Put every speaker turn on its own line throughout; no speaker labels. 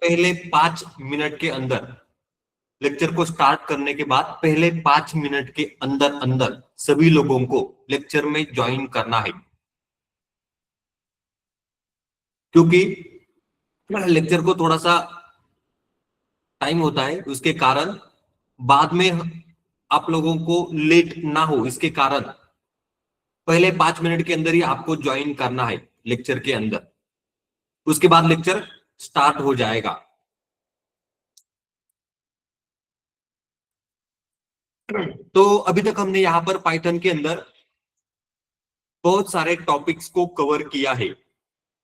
पहले 5 मिनट के अंदर, लेक्चर को स्टार्ट करने के बाद पहले 5 मिनट के अंदर अंदर सभी लोगों को लेक्चर में ज्वाइन करना है, क्योंकि लेक्चर को थोड़ा सा टाइम होता है, उसके कारण बाद में आप लोगों को लेट ना हो, इसके कारण पहले 5 मिनट के अंदर ही आपको ज्वाइन करना है लेक्चर के अंदर, उसके बाद लेक्चर स्टार्ट हो जाएगा। तो अभी तक हमने यहाँ पर पाइथन के अंदर बहुत सारे टॉपिक्स को कवर किया है,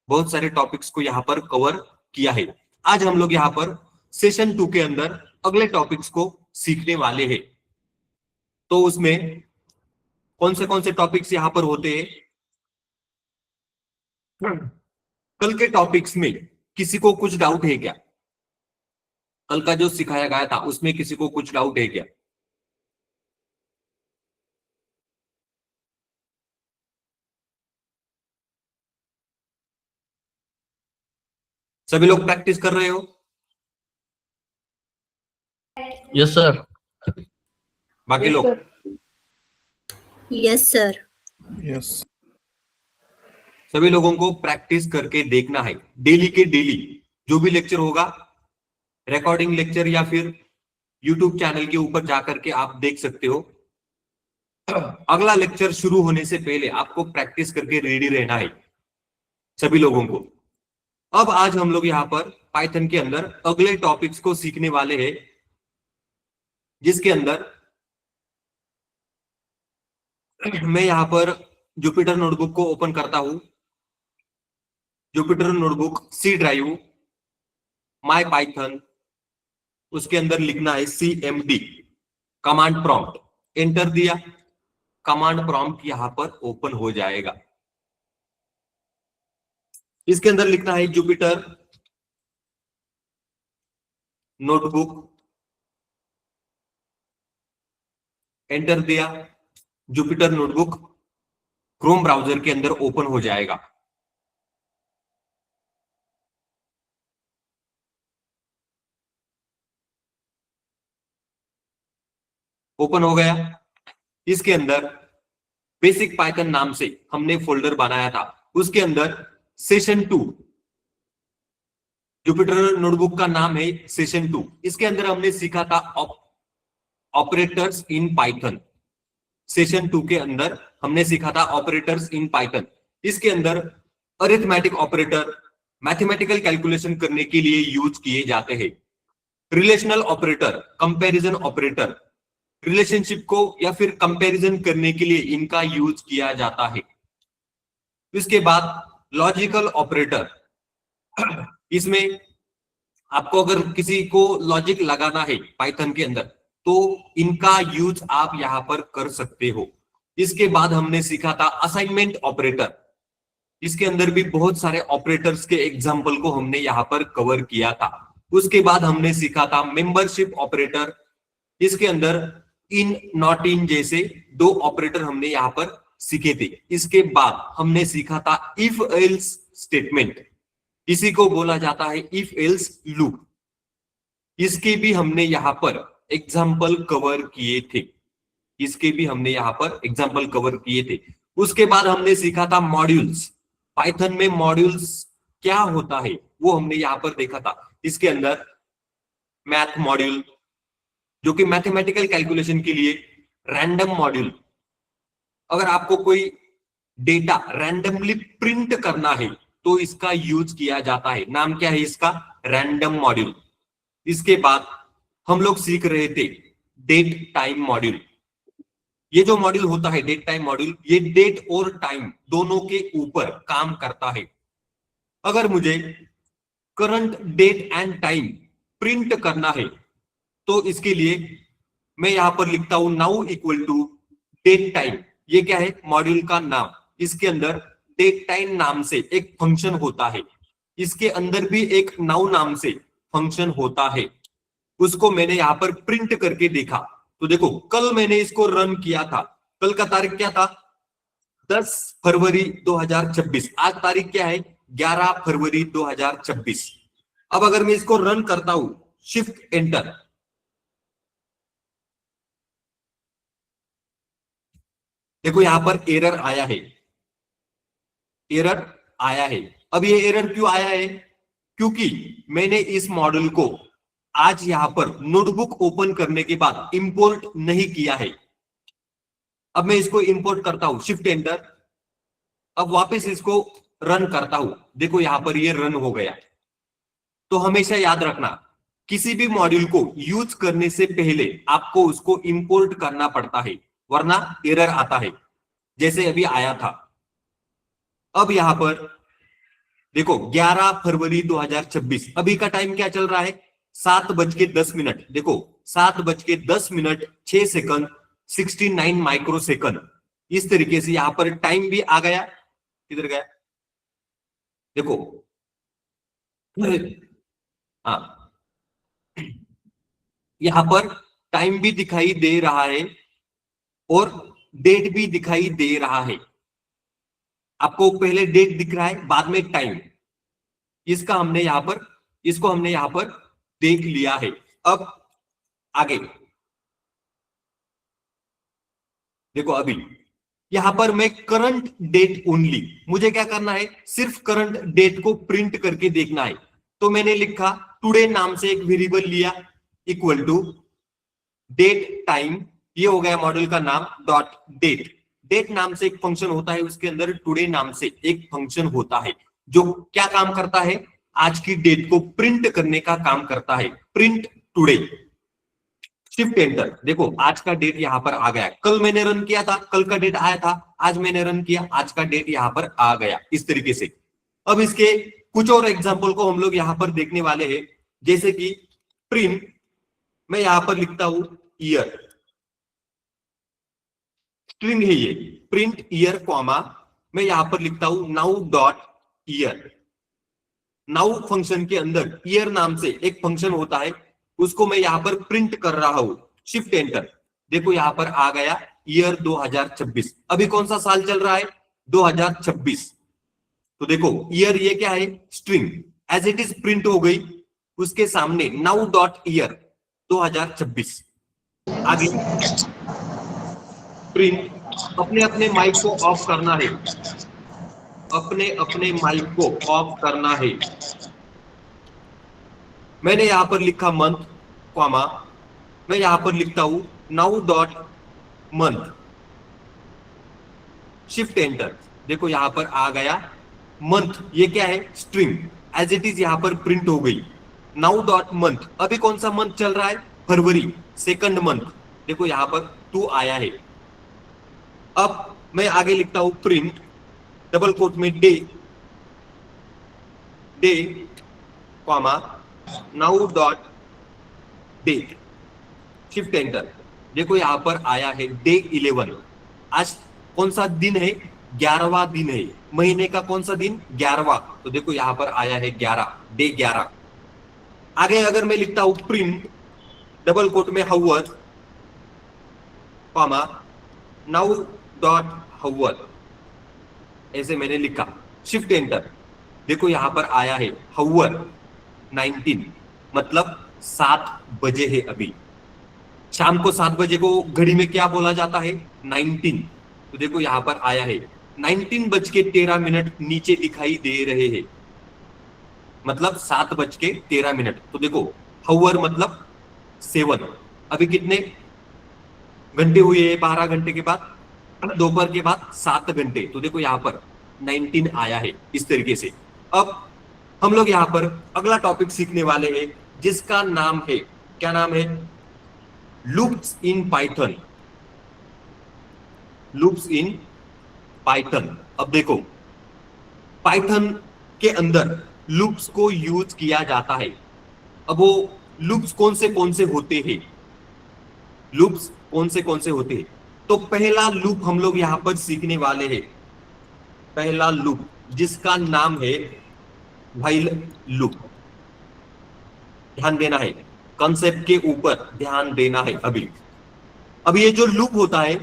बहुत सारे टॉपिक्स को यहाँ पर कवर किया है। आज हम लोग यहाँ पर सेशन 2 के अंदर अगले टॉपिक्स को सीखने वाले हैं। तो उसमें कौन से टॉपिक्स यहाँ पर होते हैं? कल के टॉपिक्स में किसी को कुछ डाउट है क्या? कल का जो सिखाया गया था उसमें किसी को कुछ डाउट है क्या? सभी लोग प्रैक्टिस कर रहे हो?
Yes sir.
बाकी लोग?
Yes sir.
यस।
सभी लोगों को प्रैक्टिस करके देखना है, डेली के डेली जो भी लेक्चर होगा, रिकॉर्डिंग लेक्चर या फिर यूट्यूब चैनल के ऊपर जाकर के आप देख सकते हो। अगला लेक्चर शुरू होने से पहले आपको प्रैक्टिस करके रेडी रहना है सभी लोगों को। अब आज हम लोग यहाँ पर पाइथन के अंदर अगले टॉपिक्स को सीखने वाले हैं, जिसके अंदर मैं यहाँ पर जुपिटर नोटबुक को ओपन करता हूं। Jupyter notebook, C drive, my Python, उसके अंदर लिखना है CMD, कमांड प्रॉम्प्ट, एंटर दिया, कमांड प्रॉम्प्ट यहां पर ओपन हो जाएगा। इसके अंदर लिखना है जुपिटर नोटबुक, एंटर दिया, जुपिटर नोटबुक क्रोम ब्राउजर के अंदर ओपन हो जाएगा। ओपन हो गया। इसके अंदर बेसिक पाइथन नाम से हमने फोल्डर बनाया था, उसके अंदर सेशन 2, जुपिटर नोटबुक का नाम है सेशन 2। इसके अंदर हमने सीखा था ऑपरेटर्स इन पाइथन। सेशन 2 के अंदर हमने सीखा था ऑपरेटर्स इन पाइथन। इसके अंदर अरिथमेटिक ऑपरेटर मैथमेटिकल कैलकुलेशन करने के लिए यूज किए जाते हैं। Relational operator, comparison operator, relationship को या फिर कंपैरिजन करने के लिए इनका यूज किया जाता है। इसके बाद लॉजिकल ऑपरेटर, इसमें आपको अगर किसी को लॉजिक लगाना है पाइथन के अंदर तो इनका यूज आप यहां पर कर सकते हो। इसके बाद हमने सीखा था असाइनमेंट ऑपरेटर। इसके अंदर भी बहुत सारे ऑपरेटर्स के एग्जांपल को हमने यहां पर कवर किया था। उसके बाद हमने सीखा था मेंबरशिप ऑपरेटर। इसके अंदर इन, नॉट इन जैसे 2 ऑपरेटर हमने यहां पर सीखे थे। इसके बाद हमने सीखा था इफ एल्स स्टेटमेंट, इसी को बोला जाता है इफ एल्स लूप। इसके भी हमने यहां पर एग्जाम्पल कवर किए थे, इसके भी हमने यहां पर एग्जाम्पल कवर किए थे। उसके बाद हमने सीखा था मॉड्यूल्स। पाइथन में मॉड्यूल्स क्या होता है वो हमने यहां पर देखा था। इसके अंदर मैथ मॉड्यूल, जो कि मैथमेटिकल कैलकुलेशन के लिए, रैंडम मॉड्यूल, अगर आपको कोई डेटा रैंडमली प्रिंट करना है तो इसका यूज किया जाता है। नाम क्या है इसका? Random module. इसके बाद हम लोग सीख रहे थे डेट टाइम मॉड्यूल। ये जो मॉड्यूल होता है डेट टाइम मॉड्यूल, ये डेट और टाइम दोनों के ऊपर काम करता है। अगर मुझे current date and time print करना है तो इसके लिए मैं यहां पर लिखता हूं now equal to date time. ये क्या है? मॉड्यूल का नाम। इसके अंदर डेट टाइम नाम से एक फंक्शन होता है, इसके अंदर भी एक नाउ नाम से फंक्शन होता है। उसको मैंने यहां पर प्रिंट करके देखा तो देखो, कल मैंने इसको रन किया था। कल का तारीख क्या था? 10 फरवरी 2026। आज तारीख क्या है? 11 फरवरी 2026। अब अगर मैं इसको रन करता हूं, शिफ्ट एंटर, देखो यहां पर एरर आया है, एरर आया है। अब ये एरर क्यों आया है? क्योंकि मैंने इस मॉडल को आज यहां पर नोटबुक ओपन करने के बाद इंपोर्ट नहीं किया है। अब मैं इसको इंपोर्ट करता हूं, शिफ्ट एंटर, अब वापस इसको रन करता हूं, देखो यहां पर ये रन हो गया। तो हमेशा याद रखना, किसी भी मॉड्यूल को यूज करने से पहले आपको उसको इंपोर्ट करना पड़ता है, वरना एरर आता है, जैसे अभी आया था। अब यहां पर देखो 11 फरवरी 2026, अभी का टाइम क्या चल रहा है? 7:10। देखो 7:10 6 सेकंड 69 माइक्रो सेकंड। इस तरीके से यहां पर टाइम भी आ गया। किधर गया? देखो, हाँ, यहां पर टाइम भी दिखाई दे रहा है और डेट भी दिखाई दे रहा है। आपको पहले डेट दिख रहा है, बाद में टाइम। इसका हमने यहां पर इसको हमने यहां पर देख लिया है। अब आगे देखो, अभी यहां पर मैं करंट डेट ओनली, मुझे क्या करना है? सिर्फ करंट डेट को प्रिंट करके देखना है। तो मैंने लिखा टुडे नाम से एक वेरिएबल लिया, इक्वल टू डेट टाइम, ये हो गया मॉडल का नाम, डॉट डेट। डेट नाम से एक फंक्शन होता है, उसके अंदर टुडे नाम से एक फंक्शन होता है, जो क्या काम करता है? आज की डेट को प्रिंट करने का काम करता है, प्रिंट टुडे। शिफ्ट एंटर, देखो आज का डेट यहां पर आ गया। कल मैंने रन किया था, कल का डेट आया था, आज मैंने रन किया, आज का डेट यहां पर आ गया, इस तरीके से। अब इसके कुछ और एग्जांपल को हम लोग यहां पर देखने वाले हैं, जैसे कि प्रिंट, मैं यहां पर लिखता हूं ईयर, स्ट्रिंग है ये, प्रिंट ईयर कॉमा, मैं यहां पर लिखता हूं now dot year. Now function के अंदर ईयर नाम से एक फंक्शन होता है, उसको मैं यहां पर प्रिंट कर रहा हूं। शिफ्ट एंटर, देखो यहां पर आ गया ईयर 2026। अभी कौन सा साल चल रहा है? 2026। तो देखो ईयर ये क्या है? String, as it is print हो गई, उसके सामने नाउ डॉट ईयर 2026। आगे प्रिंट, अपने अपने माइक को ऑफ करना है, अपने अपने माइक को ऑफ करना है। मैंने यहां पर लिखा मंथ कॉमा, मैं यहां पर लिखता हूं now dot month. Shift enter, देखो यहां पर आ गया मंथ, ये क्या है? स्ट्रिंग, एज इट इज यहां पर प्रिंट हो गई। नाउ डॉट मंथ, अभी कौन सा मंथ चल रहा है? फरवरी, सेकंड मंथ, देखो यहां पर 2 आया है। अब मैं आगे लिखता हूं प्रिंट, डबल कोट में day, day comma now dot date. Shift enter, देखो यहां पर आया है डे 11। आज कौन सा दिन है? 11वां दिन है। महीने का कौन सा दिन? 11वां, तो देखो यहां पर आया है 11, डे 11। आगे अगर मैं लिखता हूं प्रिंट, डबल कोट में हावर कॉमा नाउ डॉट हावर, ऐसे मैंने लिखा। शिफ्ट एंटर, देखो यहां पर आया है हावर 19, मतलब 7 बजे है अभी। शाम को 7 बजे को घड़ी में क्या बोला जाता है? 19। तो देखो यहां पर आया है 19:13 नीचे दिखाई दे रहे हैं, मतलब 7:13। तो देखो हावर मतलब 7, अभी कितने घंटे हुए हैं? 12 घंटे के बाद, दोपहर के बाद 7 घंटे, तो देखो यहां पर 19 आया है, इस तरीके से। अब हम लोग यहां पर अगला टॉपिक सीखने वाले हैं, जिसका नाम है, क्या नाम है? Loops in Python. Loops in Python. अब देखो पाइथन के अंदर लूप्स को यूज किया जाता है। अब वो लूप्स कौन से होते हैं? लूप्स कौन से होते हैं? तो पहला लूप हम लोग यहां पर सीखने वाले हैं, पहला लूप जिसका नाम है व्हाइल लूप। ध्यान देना है, कॉन्सेप्ट के ऊपर ध्यान देना है। अब ये जो लूप होता है,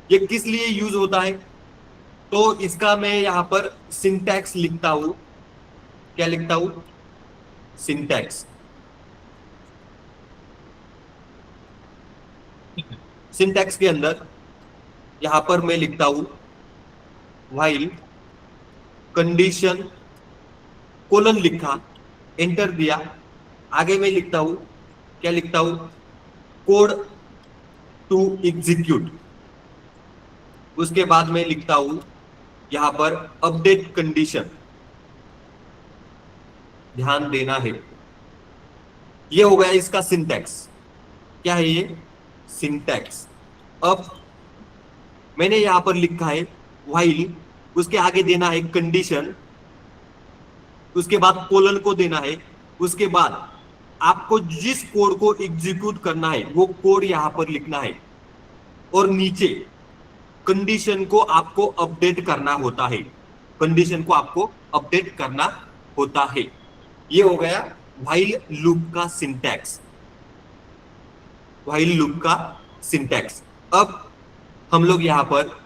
ये किस लिए यूज होता है? तो इसका मैं यहां पर सिंटैक्स लिखता हूं, क्या लिखता हूं? सिंटैक्स। सिंटैक्स के अंदर यहां पर मैं लिखता हूं व्हाइल कंडीशन कोलन लिखा, एंटर दिया, आगे मैं लिखता हूं, क्या लिखता हूं, कोड टू एग्जीक्यूट। उसके बाद मैं लिखता हूं यहां पर अपडेट कंडीशन, ध्यान देना है। ये हो गया इसका सिंटैक्स। क्या है ये? सिंटैक्स। अब मैंने यहां पर लिखा है व्हाइल, उसके आगे देना है कंडीशन, उसके बाद कोलन को देना है, उसके बाद आपको जिस कोड को एग्जीक्यूट करना है वो कोड यहां पर लिखना है, और नीचे कंडीशन को आपको अपडेट करना होता है। कंडीशन को आपको अपडेट करना होता है। ये हो गया व्हाइल लूप का सिंटैक्स। व्हाइल लूप का सिंटैक्स। अब हम लोग यहां पर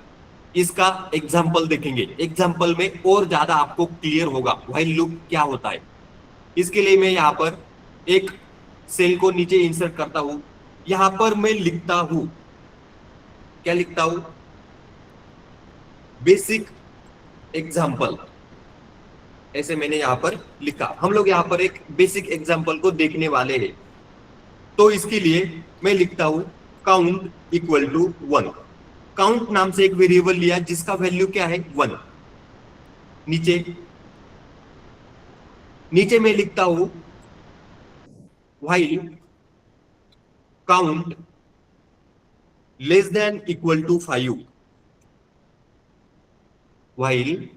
इसका एग्जाम्पल देखेंगे। एग्जाम्पल में और ज्यादा आपको क्लियर होगा व्हाइल लूप क्या होता है। इसके लिए मैं यहां पर एक सेल को नीचे इंसर्ट करता हूं। यहां पर मैं लिखता हूं, क्या लिखता हूं, बेसिक एग्जाम्पल। ऐसे मैंने यहां पर लिखा। हम लोग यहां पर एक बेसिक एग्जाम्पल को देखने वाले हैं। तो इसके लिए मैं लिखता हूं काउंट इक्वल टू 1। काउंट नाम से एक वेरिएबल लिया जिसका वैल्यू क्या है? 1। नीचे नीचे मैं लिखता हूं while count less than equal to 5। While,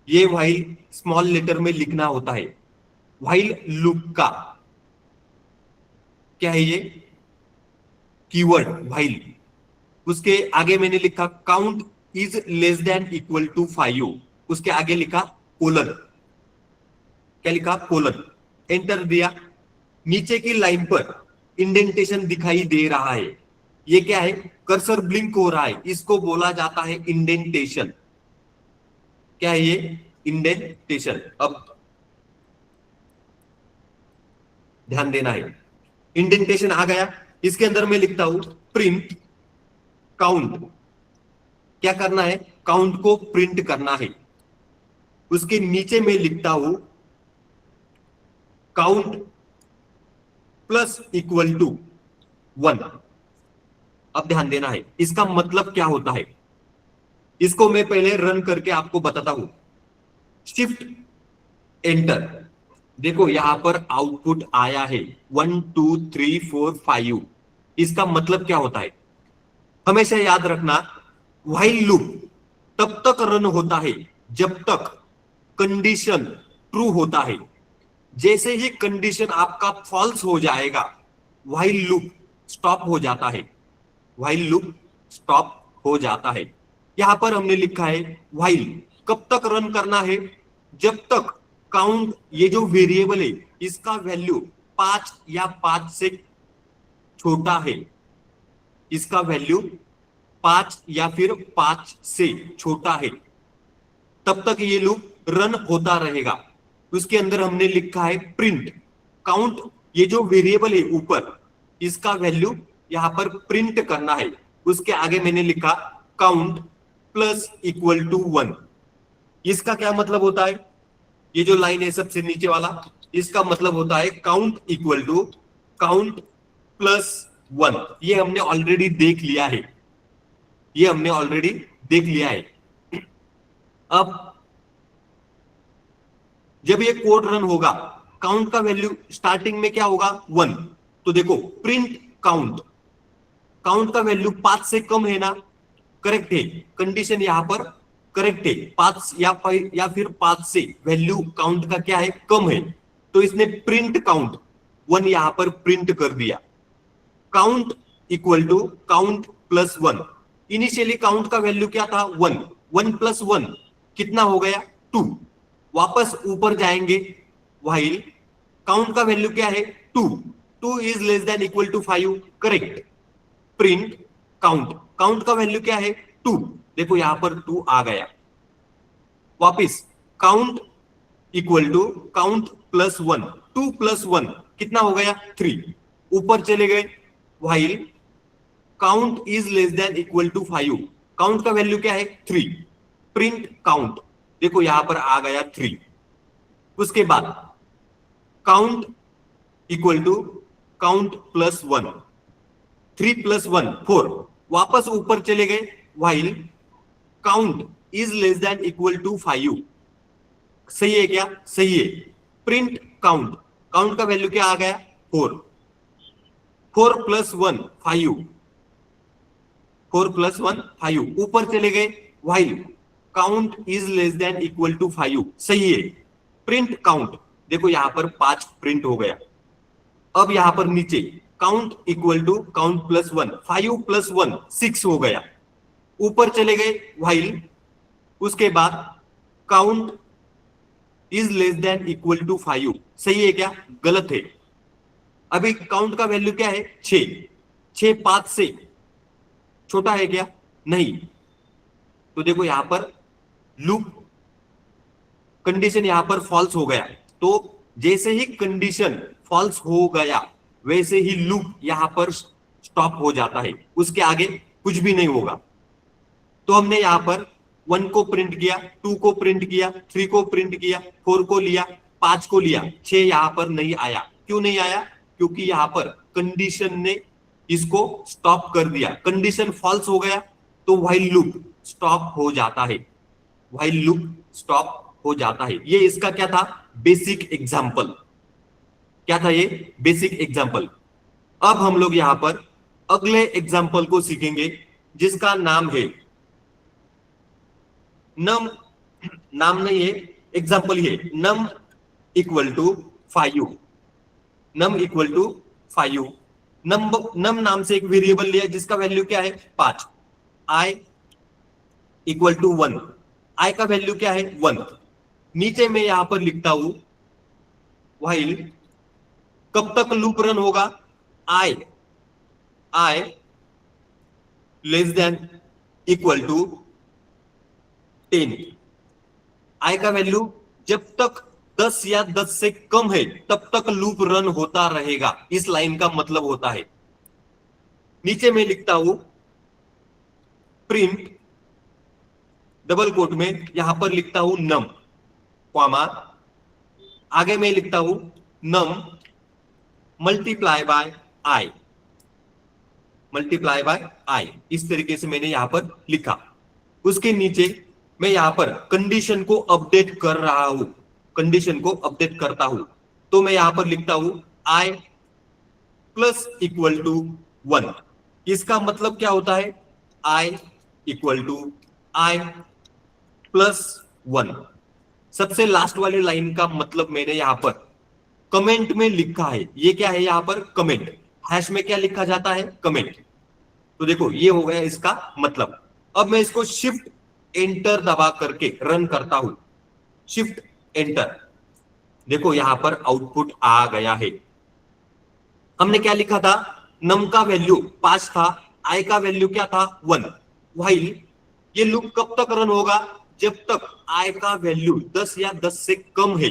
ये व्हाइल स्मॉल लेटर में लिखना होता है। व्हाइल लूप का क्या है? ये कीवर्ड व्हाइल। उसके आगे मैंने लिखा count is less than equal to 5। उसके आगे लिखा कोलन, क्या लिखा? कोलन। एंटर दिया। नीचे की लाइन पर इंडेंटेशन दिखाई दे रहा है। ये क्या है? कर्सर ब्लिंक हो रहा है, इसको बोला जाता है इंडेंटेशन। क्या है ये? इंडेंटेशन। अब ध्यान देना है। इंडेंटेशन आ गया। इसके अंदर मैं लिखता हूं प्रिंट काउंट। क्या करना है? काउंट को प्रिंट करना है। उसके नीचे मैं लिखता हूं काउंट प्लस इक्वल टू 1। अब ध्यान देना है, इसका मतलब क्या होता है। इसको मैं पहले रन करके आपको बताता हूं। Shift enter. देखो यहां पर आउटपुट आया है 1 2 3 4 5। इसका मतलब क्या होता है? हमेशा याद रखना, व्हाइल लूप तब तक रन होता है जब तक कंडीशन ट्रू होता है। जैसे ही कंडीशन आपका फॉल्स हो जाएगा, व्हाइल लूप स्टॉप हो जाता है। व्हाइल लूप स्टॉप हो जाता है। यहां पर हमने लिखा है व्हाइल कब तक रन करना है? जब तक काउंट, ये जो वेरिएबल है, इसका वैल्यू 5 या 5 से छोटा है। इसका वैल्यू 5 या फिर 5 से छोटा है, तब तक ये लूप रन होता रहेगा। उसके अंदर हमने लिखा है प्रिंट काउंट। ये जो वेरिएबल है ऊपर, इसका वैल्यू यहां पर प्रिंट करना है। उसके आगे मैंने लिखा काउंट प्लस इक्वल टू 1। इसका क्या मतलब होता है? ये जो लाइन है सबसे नीचे वाला, इसका मतलब होता है count equal to count plus 1। ये हमने ऑलरेडी देख लिया है। ये हमने ऑलरेडी देख लिया है। अब जब ये कोड रन होगा, काउंट का वैल्यू स्टार्टिंग में क्या होगा? 1। तो देखो प्रिंट काउंट, काउंट का वैल्यू 5 से कम है ना? करेक्ट है। कंडीशन यहां पर करेक्ट है। 5 या 5 या फिर 5 से वैल्यू काउंट का क्या है? कम है। तो इसने प्रिंट काउंट 1 यहां पर प्रिंट कर दिया। Count equal to count plus 1। Initially count का वैल्यू क्या था? 1। 1 प्लस 1 कितना हो गया? 2। वापस ऊपर जाएंगे, व्हाइल काउंट का वैल्यू क्या है? 2। 2 is less than equal to 5। Correct. Print count, count का वैल्यू क्या है? 2। देखो यहां पर 2 आ गया। वापिस count equal to count plus 1। 2 plus 1 कितना हो गया 3। ऊपर चले गए, while count is less than equal to 5, count का वैल्यू क्या है 3, प्रिंट काउंट, देखो यहां पर आ गया 3। उसके बाद count equal to count plus 1, 3 plus 1 4, वापस ऊपर चले गए, while count is less than equal to 5, सही है क्या, सही है। प्रिंट काउंट, काउंट का वैल्यू क्या आ गया 4, 4 प्लस 1 5, 4 प्लस 1 5, ऊपर चले गए, while count is less than equal to 5, सही है। प्रिंट काउंट, देखो यहां पर 5 प्रिंट हो गया। अब यहां पर नीचे count equal to count plus 1, 5 plus 1 6 हो गया। ऊपर चले गए, व्हाइल उसके बाद count is less than equal to 5, सही है क्या, गलत है। अभी काउंट का वैल्यू क्या है 6, 6 5 से छोटा है क्या, नहीं। तो देखो यहां पर लूप कंडीशन यहां पर फॉल्स हो गया। तो जैसे ही कंडीशन फॉल्स हो गया वैसे ही लूप यहां पर स्टॉप हो जाता है, उसके आगे कुछ भी नहीं होगा। तो हमने यहां पर 1 को प्रिंट किया, 2 को प्रिंट किया, 3 को प्रिंट किया, 4 को लिया, 5 को लिया, 6 यहां पर नहीं आया। क्यों नहीं आया, क्योंकि यहां पर कंडीशन ने इसको स्टॉप कर दिया, कंडीशन फॉल्स हो गया तो व्हाइल लूप स्टॉप हो जाता है, व्हाइल लूप स्टॉप हो जाता है। ये इसका क्या था, बेसिक एग्जांपल, क्या था ये, बेसिक एग्जांपल। अब हम लोग यहां पर अगले एग्जांपल को सीखेंगे जिसका नाम है नम, नाम नहीं है, एग्जांपल ये num equal to 5, num equal to 5। Num नाम से एक वेरिएबल लिया जिसका वैल्यू क्या है 5, आई इक्वल टू 1, आई का वैल्यू क्या है 1। नीचे में यहां पर लिखता हूं व्हाइल कब तक लूप रन होगा, आई आई less than equal to 10, i का वैल्यू जब तक 10 या 10 से कम है तब तक लूप रन होता रहेगा, इस लाइन का मतलब होता है। नीचे में लिखता हूं प्रिंट, डबल कोट में यहां पर लिखता हूं नम, कॉमा आगे में लिखता हूं num multiply by i, multiply by i, इस तरीके से मैंने यहां पर लिखा। उसके नीचे मैं यहां पर कंडीशन को अपडेट कर रहा हूं, कंडीशन को अपडेट करता हूं। तो मैं यहां पर लिखता हूं आई प्लस इक्वल टू 1, इसका मतलब क्या होता है I equal to I plus 1। सबसे लास्ट वाली लाइन का मतलब मैंने यहां पर कमेंट में लिखा है, ये क्या है यहां पर कमेंट, हैश में क्या लिखा जाता है कमेंट। तो देखो ये हो गया इसका मतलब। अब मैं इसको शिफ्ट एंटर दबा करके रन करता हूं, शिफ्ट एंटर, देखो यहां पर आउटपुट आ गया है। हमने क्या लिखा था, नम का वैल्यू 5 था, आई का वैल्यू क्या था 1। व्हाइल ये लूप कब तक रन होगा, जब तक आई का वैल्यू 10 या 10 से कम है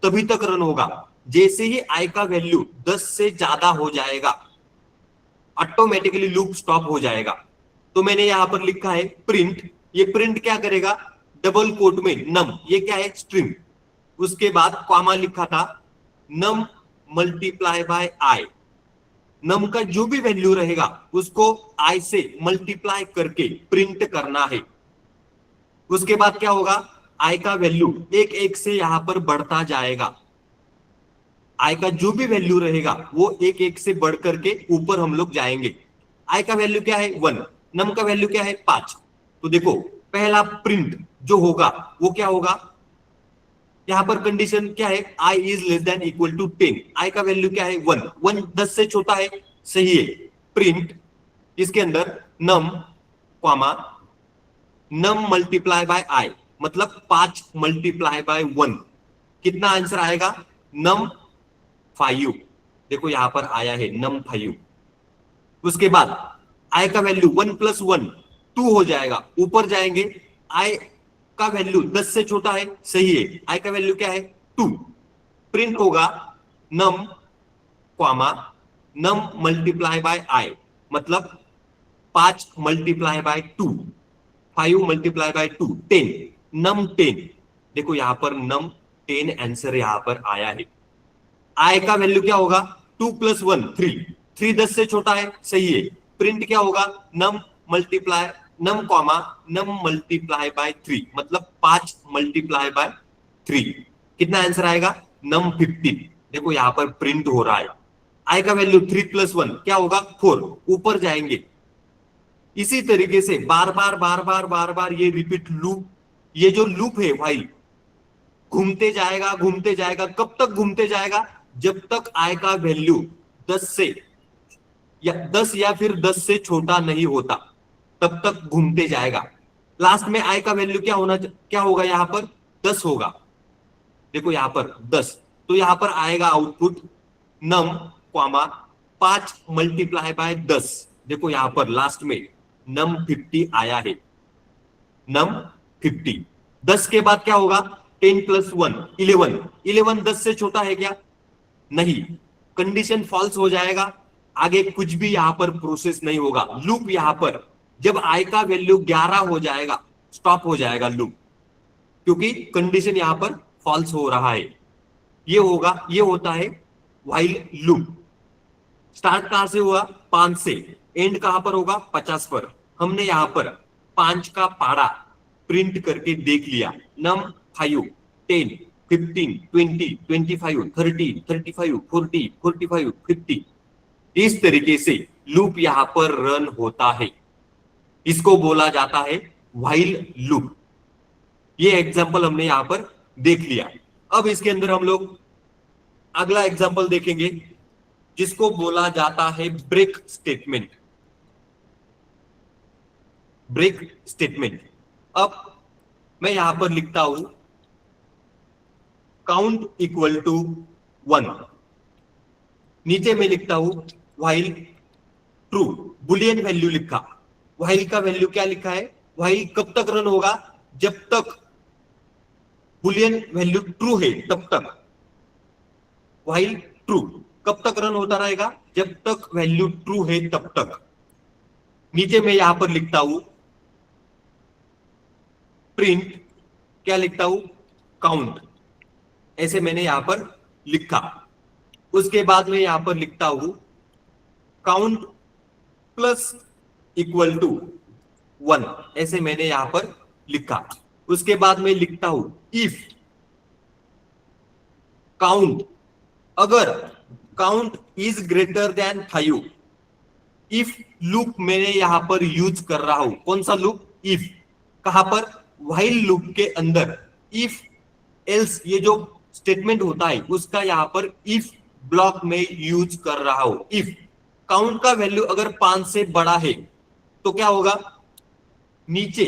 तभी तक रन होगा। जैसे ही आई का वैल्यू 10 से ज्यादा हो जाएगा ऑटोमेटिकली लूप स्टॉप हो जाएगा। तो मैंने यहां पर लिखा है प्रिंट, ये प्रिंट क्या करेगा, डबल कोट में नम, ये क्या है स्ट्रिंग, उसके बाद कॉमा लिखा था नम मल्टीप्लाई बाय आई, नम का जो भी वैल्यू रहेगा उसको आई से मल्टीप्लाई करके प्रिंट करना है। उसके बाद क्या होगा, आई का वैल्यू एक एक से यहां पर बढ़ता जाएगा, आई का जो भी वैल्यू रहेगा वो एक एक से बढ़ करके ऊपर हम लोग जाएंगे। आई का वैल्यू क्या है 1, नम का वैल्यू क्या है 5। तो देखो पहला प्रिंट जो होगा वो क्या होगा, यहां पर कंडीशन क्या है i is less than equal to 10, i का वैल्यू क्या है 1, 1 10 से छोटा है, सही है। प्रिंट इसके अंदर नम कॉमा नम मल्टीप्लाई बाय आई, मतलब 5 मल्टीप्लाई बाय 1, कितना आंसर आएगा नम 5, देखो यहां पर आया है नम 5। उसके बाद आई का वैल्यू 1 प्लस 1 2 हो जाएगा, ऊपर जाएंगे, आई का वैल्यू 10 से छोटा है, सही है, आई का वैल्यू क्या है 2, प्रिंट होगा नम कॉमा नम मल्टीप्लाई बाय आई, मतलब 5 मल्टीप्लाई बाय 2, 5 मल्टीप्लाई बाय 2 10, नम 10। देखो यहां पर नम 10 आंसर यहां पर आया है। आई का वैल्यू क्या होगा, 2 + 1 3, 3 10 से छोटा है, सही है। प्रिंट क्या होगा, num multiply num comma num multiply by 3, मतलब 5 मल्टीप्लाई बाय 3, कितना आंसर आएगा, नम 15। देखो यहां पर प्रिंट हो रहा है। आई का वैल्यू 3 + 1 क्या होगा, 4, ऊपर जाएंगे। इसी तरीके से बार बार बार बार बार बार ये रिपीट लूप, ये जो लूप है भाई, घूमते जाएगा, कब तक घूमते जाएगा, जब तक आई का वैल्यू 10 से या 10 या फिर 10 से छोटा नहीं होता, तब तक घूमते जाएगा। लास्ट में आई का वैल्यू क्या होगा, यहां पर 10 होगा। देखो यहां पर 10, तो यहां पर आएगा output num comma 5 multiply by 10। देखो यहां पर लास्ट में नम 50 आया है, नम 50। 10 के बाद क्या होगा, 10 + 1 11, 11 10 से छोटा है क्या, नहीं, कंडीशन फॉल्स हो जाएगा। आगे कुछ भी यहां पर प्रोसेस नहीं होगा। लूप यहां पर जब आई का वैल्यू 11 हो जाएगा, स्टॉप हो जाएगा लूप, क्योंकि कंडीशन यहां पर फॉल्स हो रहा है। ये होता है व्हाइल लूप। स्टार्ट कहां से हुआ, 5 से, एंड कहां पर होगा, 50 पर। हमने यहां पर 5 का पारा प्रिंट करके देख लिया, नम 5 10 15 20 25 30 35 40 45 50, इस तरीके से लूप यहां पर रन होता है। इसको बोला जाता है व्हाइल लूप। ये एग्जांपल हमने यहां पर देख लिया। अब इसके अंदर हम लोग अगला एग्जांपल देखेंगे, जिसको बोला जाता है ब्रेक स्टेटमेंट। Break statement. अब मैं यहां पर लिखता हूं काउंट इक्वल टू 1, नीचे में लिखता हूं व्हाइल ट्रू, बुलियन वैल्यू लिखा। व्हाइल का वैल्यू क्या लिखा है, व्हाइल कब तक रन होगा, जब तक बुलियन वैल्यू ट्रू है तब तक। व्हाइल ट्रू कब तक रन होता रहेगा, जब तक वैल्यू ट्रू है तब तक। नीचे में यहां पर लिखता हूं प्रिंट, क्या लिखता हूं, काउंट, ऐसे मैंने यहां पर लिखा। उसके बाद में यहां पर लिखता हूं काउंट प्लस इक्वल टू 1, ऐसे मैंने यहां पर लिखा। उसके बाद में लिखता हूं इफ काउंट, अगर count is greater than 5, if loop मैंने यहां पर यूज कर रहा हूं, कौन सा लूप, इफ, कहां पर, व्हाइल लूप के अंदर। इफ एल्स ये जो स्टेटमेंट होता है उसका यहां पर इफ ब्लॉक में यूज कर रहा हूं। इफ काउंट का वैल्यू अगर 5 से बड़ा है तो क्या होगा, नीचे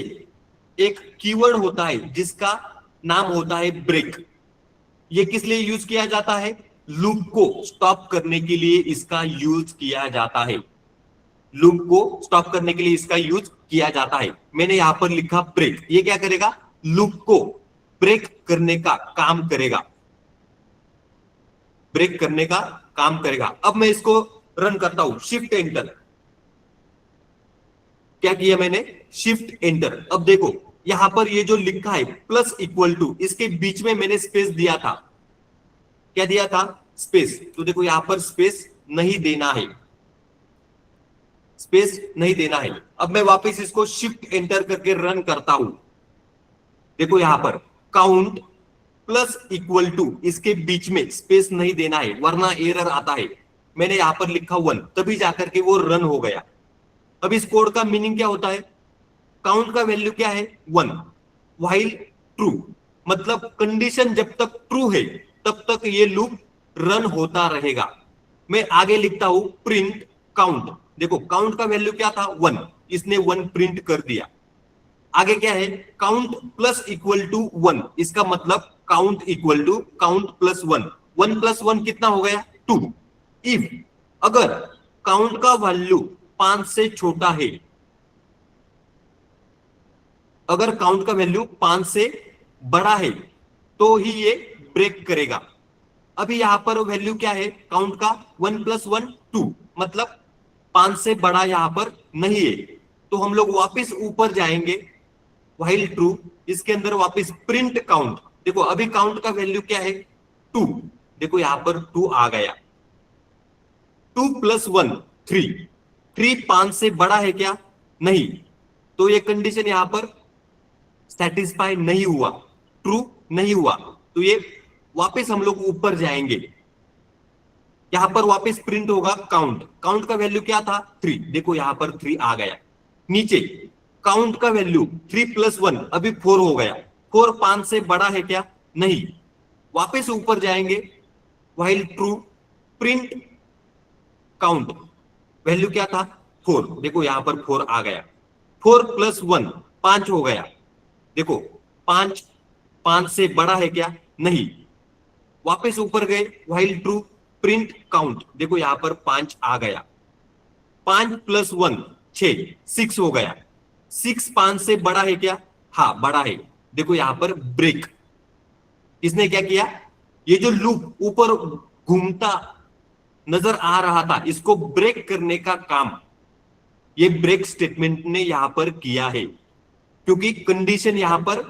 एक कीवर्ड होता है जिसका नाम होता है ब्रेक। ये किस लिए यूज किया जाता है, लूप को स्टॉप करने के लिए इसका यूज किया जाता है। लूप को स्टॉप करने के लिए इसका यूज किया जाता है। मैंने यहां पर लिखा ब्रेक, ये क्या करेगा, लूप को ब्रेक करने का काम करेगा, ब्रेक करने का काम करेगा। अब मैं इसको रन करता हूं, शिफ्ट एंटर, क्या किया मैंने, शिफ्ट एंटर। अब देखो यहां पर ये जो लिखा है प्लस इक्वल टू, इसके बीच में मैंने स्पेस दिया था, क्या दिया था, स्पेस। तो देखो यहां पर स्पेस नहीं देना है, स्पेस नहीं देना है। अब मैं वापस इसको शिफ्ट एंटर करके रन करता हूं। देखो यहां पर काउंट प्लस इक्वल टू, इसके बीच में स्पेस नहीं देना है वरना एरर आता है। मैंने यहां पर लिखा 1, तभी जाकर के वो रन हो गया। अब इस कोड का मीनिंग क्या होता है, काउंट का वैल्यू क्या है, 1, व्हाइल ट्रू, मतलब कंडीशन जब तक ट्रू है तब तक ये लूप रन होता रहेगा। मैं आगे लिखता हूं प्रिंट काउंट। देखो काउंट का वैल्यू क्या था, 1, इसने 1 प्रिंट कर दिया। आगे क्या है, काउंट प्लस इक्वल टू 1, इसका मतलब count equal to count plus 1, 1 + 1 कितना हो गया, 2। इफ अगर काउंट का वैल्यू 5 से छोटा है, अगर काउंट का वैल्यू 5 से बड़ा है तो ही ये ब्रेक करेगा। अभी यहाँ पर वैल्यू क्या है काउंट का 1 + 1 2, मतलब 5 से बड़ा यहाँ पर नहीं है। तो हम लोग वापस ऊपर जाएंगे, व्हाइल ट्रू, इसके अंदर वापस प्रिंट काउंट। देखो अभी काउंट का वैल्यू क्या है 2, देखो यहाँ पर 2 आ गया। 2 + 1 3, 3 5 से बड़ा है क्या, नहीं, तो ये कंडीशन यहां पर सेटिस्फाई नहीं हुआ, ट्रू नहीं हुआ। तो ये वापस हम लोग ऊपर जाएंगे, यहां पर वापस प्रिंट होगा काउंट। काउंट का वैल्यू क्या था 3, देखो यहां पर 3 आ गया। नीचे काउंट का वैल्यू 3 + 1 अभी 4 हो गया। 4 5 से बड़ा है क्या, नहीं, वापस ऊपर जाएंगे, while true, print count, value क्या था 4, देखो यहां पर 4 आ गया। 4 + 1 5 हो गया, देखो 5 5 से बड़ा है क्या, नहीं, वापस ऊपर गए, व्हाइल ट्रू, प्रिंट काउंट, देखो यहां पर 5 आ गया। 5 + 1 6, 6 हो गया। 6 5 से बड़ा है क्या, हाँ बड़ा है, देखो यहां पर ब्रेक। इसने क्या किया, ये जो लूप ऊपर घूमता नजर आ रहा था, इसको ब्रेक करने का काम ये ब्रेक स्टेटमेंट ने यहां पर किया है, क्योंकि कंडीशन यहां पर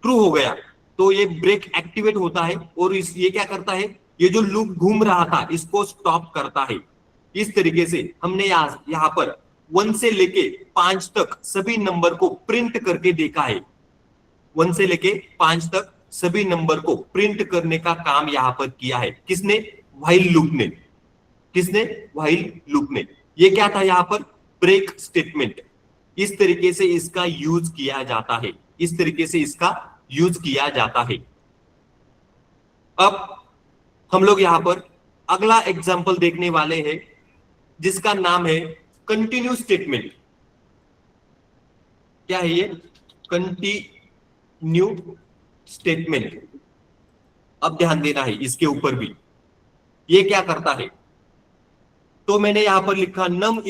ट्रू हो गया तो ये ब्रेक एक्टिवेट होता है और ये क्या करता है, ये जो लूप घूम रहा था इसको स्टॉप करता है। इस तरीके से हमने यहां पर 1 से लेके 5 तक सभी नंबर को प्रिंट करके देखा है। 1 से लेके 5 तक सभी नंबर को प्रिंट करने का काम यहां पर किया है, किसने, व्हाइल लूप ने। किसने, व्हाइल लूप ने। ये क्या था यहां पर, ब्रेक स्टेटमेंट। इस तरीके से इसका यूज किया जाता है, इस तरीके से इसका यूज किया जाता है। अब हम लोग यहां पर अगला एग्जांपल देखने वाले हैं, जिसका नाम है कंटिन्यू स्टेटमेंट। क्या है ये, कंटिन्यू स्टेटमेंट। अब ध्यान देना है इसके ऊपर भी, ये क्या करता है। तो मैंने यहां पर लिखा num =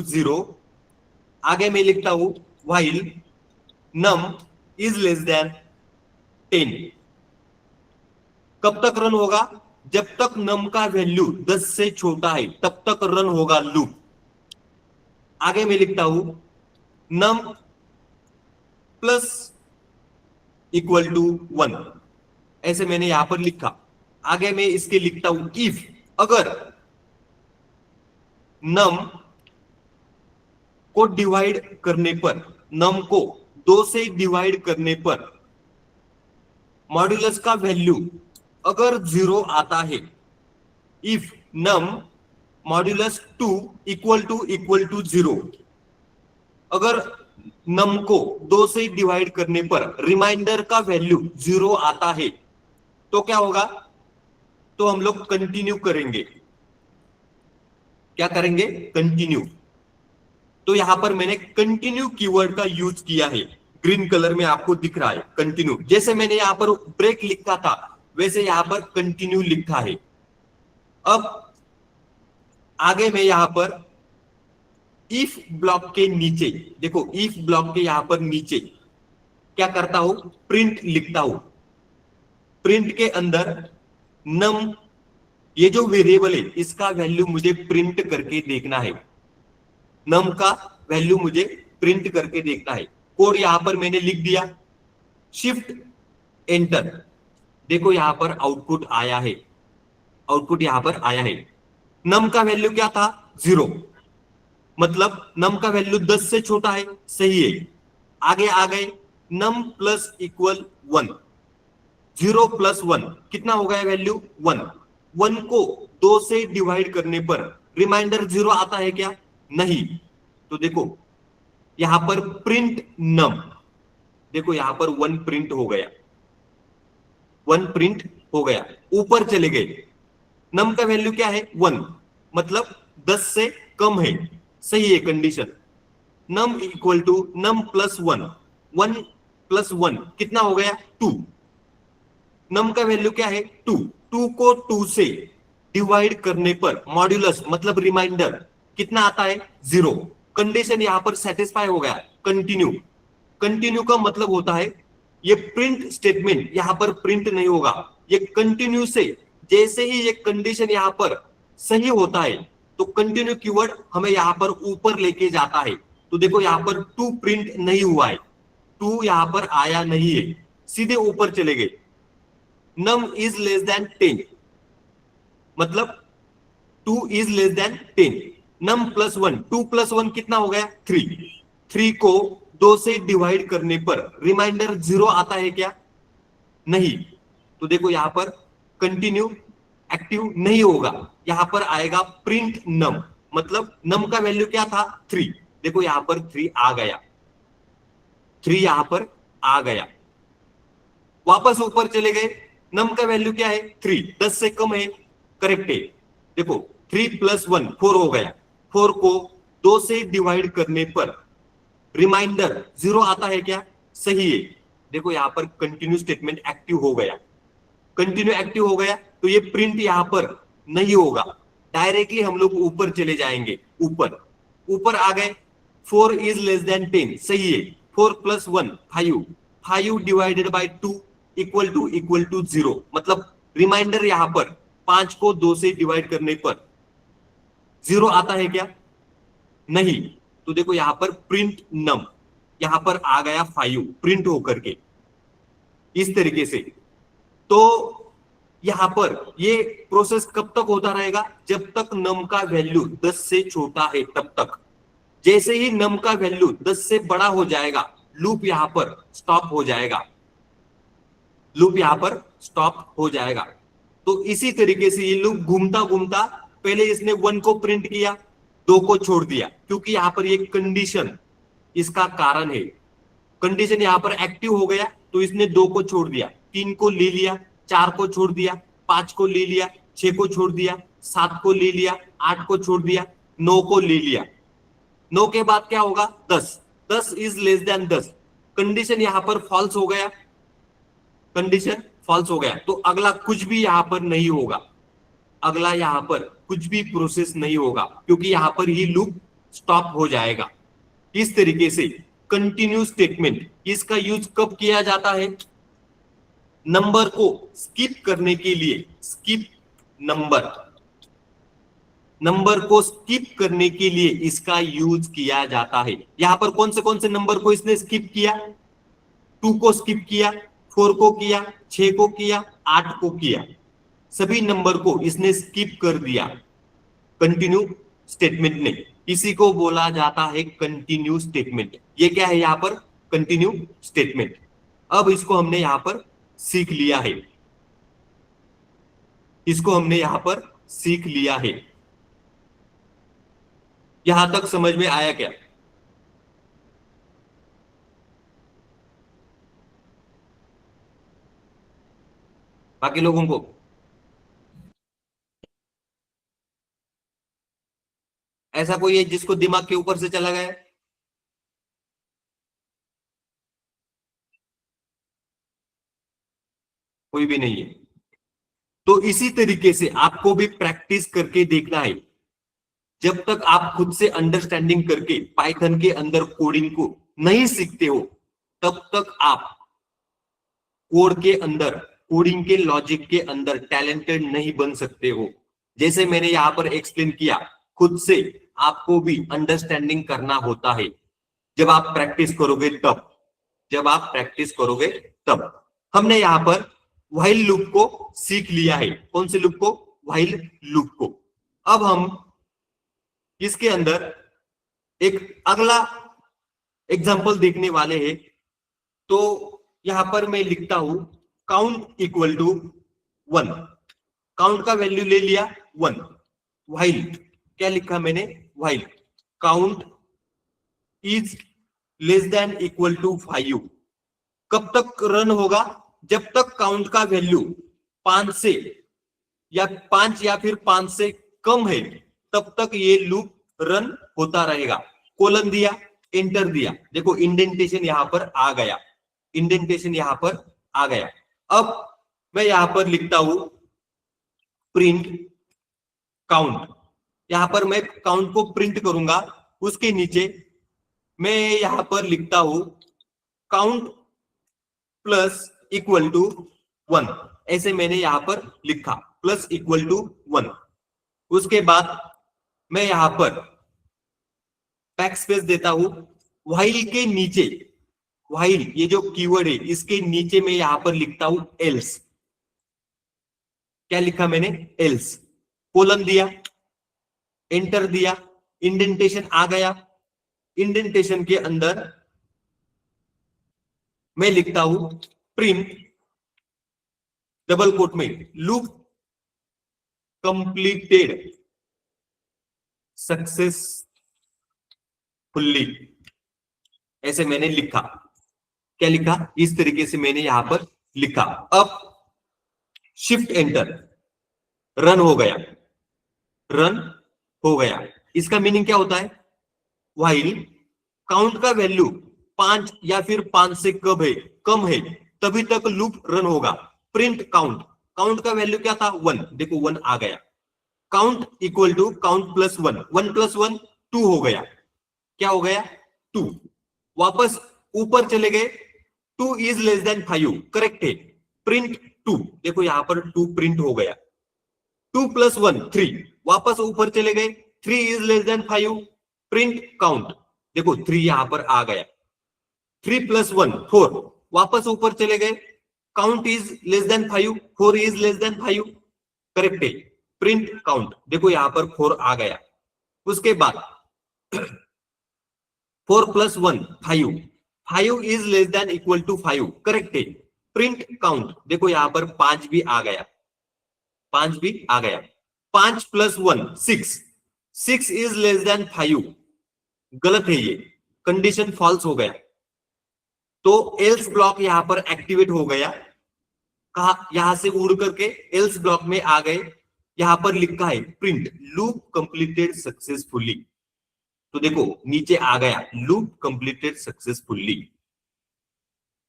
0, आगे मैं लिखता हूं while num is less than 10। कब तक रन होगा, जब तक num का वैल्यू 10 से छोटा है तब तक रन होगा लूप। आगे मैं लिखता हूं num + 1, ऐसे मैंने यहां पर लिखा। आगे मैं इसके लिखता हूं इफ, अगर num को डिवाइड करने पर, num को 2 से डिवाइड करने पर मॉड्यूलस का वैल्यू अगर 0 आता है, इफ num मॉड्यूलस 2 = 0, अगर num को 2 से डिवाइड करने पर रिमाइंडर का वैल्यू 0 आता है, तो क्या होगा, तो हम लोग कंटिन्यू करेंगे। क्या करेंगे, कंटिन्यू। तो यहां पर मैंने कंटिन्यू कीवर्ड का यूज किया है, ग्रीन कलर में आपको दिख रहा है कंटिन्यू। जैसे मैंने यहां पर ब्रेक लिखा था वैसे यहां पर कंटिन्यू लिखा है। अब आगे मैं यहां पर इफ ब्लॉक के नीचे, देखो इफ ब्लॉक के यहां पर नीचे क्या करता हूं, प्रिंट लिखता हूं। प्रिंट के अंदर नम, ये जो वेरिएबल है इसका वैल्यू मुझे प्रिंट करके देखना है, नम का वैल्यू मुझे प्रिंट करके देखना है। कोड यहां पर मैंने लिख दिया, शिफ्ट एंटर, देखो यहां पर आउटपुट आया है, आउटपुट यहां पर आया है। नम का वैल्यू क्या था 0, मतलब नम का वैल्यू 10 से छोटा है, सही है। आगे आ गए, नम += 1, 0 + 1 कितना हो गया वैल्यू 1। 1 को 2 से डिवाइड करने पर रिमाइंडर 0 आता है क्या, नहीं। तो देखो यहां पर प्रिंट नम, देखो यहां पर 1 प्रिंट हो गया, 1 प्रिंट हो गया। ऊपर चले गए, नम का वैल्यू क्या है 1, मतलब 10 से कम है, सही है कंडीशन। नम = नम +1, 1 + 1 कितना हो गया 2। नम का वैल्यू क्या है 2, 2 को 2 से डिवाइड करने पर मॉड्यूलस मतलब रिमाइंडर कितना आता है 0। कंडीशन यहां पर सेटिस्फाई हो गया, कंटिन्यू। कंटिन्यू का मतलब होता है ये प्रिंट स्टेटमेंट यहां पर प्रिंट नहीं होगा, ये कंटिन्यू से जैसे ही ये कंडीशन यहाँ पर सही होता है तो कंटिन्यू कीवर्ड हमें यहाँ पर ऊपर लेके जाता है। तो देखो यहाँ पर टू प्रिंट नहीं हुआ है, टू यहाँ पर आया नहीं है, सीधे ऊपर चले गए। नम इज लेस देन 10, मतलब 2 is less than 10। Num plus 1, 2 plus 1 कितना हो गया? 3। 3 को 2 से डिवाइड करने पर रिमाइंडर 0 आता है क्या? नहीं। तो देखो यहां पर कंटिन्यू एक्टिव नहीं होगा, यहां पर आएगा प्रिंट नम, मतलब नम का वैल्यू क्या था? 3। देखो यहां पर 3 आ गया, 3 यहां पर आ गया। वापस ऊपर चले गए, नम का वैल्यू क्या है? 3, 10 से कम है, करेक्ट है। देखो 3 प्लस 1 4 हो गया, 4 को 2 से डिवाइड करने पर रिमाइंडर 0 आता है क्या? सही है। देखो यहां पर कंटिन्यू स्टेटमेंट एक्टिव हो गया, कंटिन्यू एक्टिव हो गया, तो ये प्रिंट यहां पर नहीं होगा, डायरेक्टली हम लोग ऊपर चले जाएंगे। ऊपर ऊपर आ गए, 4 इज लेस देन 10, सही है। 4 plus 1 5, 5 divided by 2 equal to 0, मतलब रिमाइंडर यहां पर 5 को 2 से डिवाइड करने पर 0 आता है क्या? नहीं। तो देखो यहां पर प्रिंट नम, यहां पर आ गया 5 प्रिंट होकर के, इस तरीके से। तो यहां पर ये प्रोसेस कब तक होता रहेगा? जब तक नम का वैल्यू 10 से छोटा है तब तक। जैसे ही नम का वैल्यू 10 से बड़ा हो जाएगा, लूप यहां पर स्टॉप हो जाएगा, लूप यहां पर स्टॉप हो जाएगा। तो इसी तरीके से ये लूप घूमता घूमता, पहले इसने 1 को प्रिंट किया, 2 को छोड़ दिया, क्योंकि यहां पर ये कंडीशन इसका कारण है। कंडीशन यहां पर एक्टिव हो गया तो इसने 2 को छोड़ दिया, 3 को ले लिया, 4 को छोड़ दिया, 5 को ले लिया, 6 को छोड़ दिया, 7 को ले लिया, 8 को छोड़ दिया, 9 को ले लिया। 9 के बाद क्या होगा? 10। 10 इज लेस देन 10, कंडीशन यहां पर फॉल्स हो गया, कंडीशन फॉल्स हो गया, तो अगला कुछ भी यहां पर नहीं होगा, अगला यहां पर कुछ भी प्रोसेस नहीं होगा, क्योंकि यहां पर ही लूप स्टॉप हो जाएगा। इस तरीके से कंटिन्यू स्टेटमेंट, इसका यूज कब किया जाता है? नंबर को स्किप करने के लिए, स्किप नंबर, नंबर को स्किप करने के लिए इसका यूज किया जाता है। यहां पर कौन से नंबर को इसने स्किप किया? 2 को स्किप किया, 4 को किया, 6 को किया, 8 को किया, सभी नंबर को इसने स्किप कर दिया कंटिन्यू स्टेटमेंट ने। इसी को बोला जाता है कंटिन्यू स्टेटमेंट। ये क्या है यहां पर? Continue statement. अब इसको हमने यहां पर सीख लिया है, इसको हमने यहां पर सीख लिया है। यहां तक समझ में आया क्या? बाकी लोगों को ऐसा कोई है जिसको दिमाग के ऊपर से चला गया? कोई भी नहीं है। तो इसी तरीके से आपको भी प्रैक्टिस करके देखना है। जब तक आप खुद से अंडरस्टैंडिंग करके पाइथन के अंदर कोडिंग को नहीं सीखते हो, तब तक आप कोड के अंदर, कोडिंग के लॉजिक के अंदर टैलेंटेड नहीं बन सकते हो। जैसे मैंने यहां पर एक्सप्लेन किया, खुद से आपको भी अंडरस्टैंडिंग करना होता है। जब आप प्रैक्टिस करोगे तब, जब आप प्रैक्टिस करोगे तब। हमने यहां पर व्हाइल लूप को सीख लिया है। कौन से लूप को? व्हाइल लूप को। अब हम इसके अंदर एक अगला एग्जांपल देखने वाले हैं। तो यहां पर मैं लिखता हूं काउंट इक्वल टू 1, काउंट का वैल्यू ले लिया 1, व्हाइल, क्या लिखा मैंने? While count is less than equal to 5। कब तक रन होगा? जब तक काउंट का वैल्यू 5 से या 5 या फिर 5 से कम है, तब तक ये लूप रन होता रहेगा। कोलन दिया, एंटर दिया, देखो इंडेंटेशन यहां पर आ गया, इंडेंटेशन यहां पर आ गया। अब मैं यहां पर लिखता हूं प्रिंट काउंट, यहां पर मैं काउंट को प्रिंट करूंगा। उसके नीचे मैं यहां पर लिखता हूं काउंट प्लस इक्वल टू 1, ऐसे मैंने यहां पर लिखा। Plus equal to 1। उसके बाद मैं यहां पर बैक स्पेस देता हूं। व्हाइल के नीचे, व्हाइल ये जो कीवर्ड है इसके नीचे मैं यहां पर लिखता हूं एल्स। क्या लिखा मैंने? एल्स। कोलन दिया, एंटर दिया, इंडेंटेशन आ गया। इंडेंटेशन के अंदर मैं लिखता हूं प्रिंट, डबल कोट में, लूप कंप्लीटेड सक्सेसफुल्ली। ऐसे मैंने लिखा। क्या लिखा? इस तरीके से मैंने यहां पर लिखा। अब शिफ्ट एंटर, रन हो गया, रन हो गया। इसका मीनिंग क्या होता है? व्हाइल काउंट का वैल्यू 5 या फिर 5 से कम है तभी तक लूप रन होगा। प्रिंट काउंट, काउंट का वैल्यू क्या था? 1, देखो 1 आ गया। Count equal to count plus 1, 1 plus 1 2 हो गया। क्या हो गया? 2। वापस ऊपर चले गए, 2 इज लेस देन 5, करेक्ट है। प्रिंट 2, देखो यहां पर 2 प्रिंट हो गया। 2 प्लस 1 3, वापस ऊपर चले गए, 3 is less than 5, print count, देखो 3 यहां पर आ गया। 3 प्लस 1 4, वापस ऊपर चले गए, count is less than 5, 4 is less than 5, correct है। प्रिंट काउंट, देखो यहां पर 4 आ गया। उसके बाद 4 plus 1 5, 5 is less than equal to 5, correct है। प्रिंट काउंट, देखो यहां पर 5 भी आ गया, 5 भी आ गया। 5 प्लस 1 6, 6 इज लेस देन 5, गलत है, ये कंडीशन फॉल्स हो गया। तो एल्स ब्लॉक यहां पर एक्टिवेट हो गया। कहा? यहां से उड़ करके एल्स ब्लॉक में आ गए। यहां पर लिखा है प्रिंट लूप कंप्लीटेड सक्सेसफुली। तो देखो नीचे आ गया लूप कंप्लीटेड सक्सेसफुली।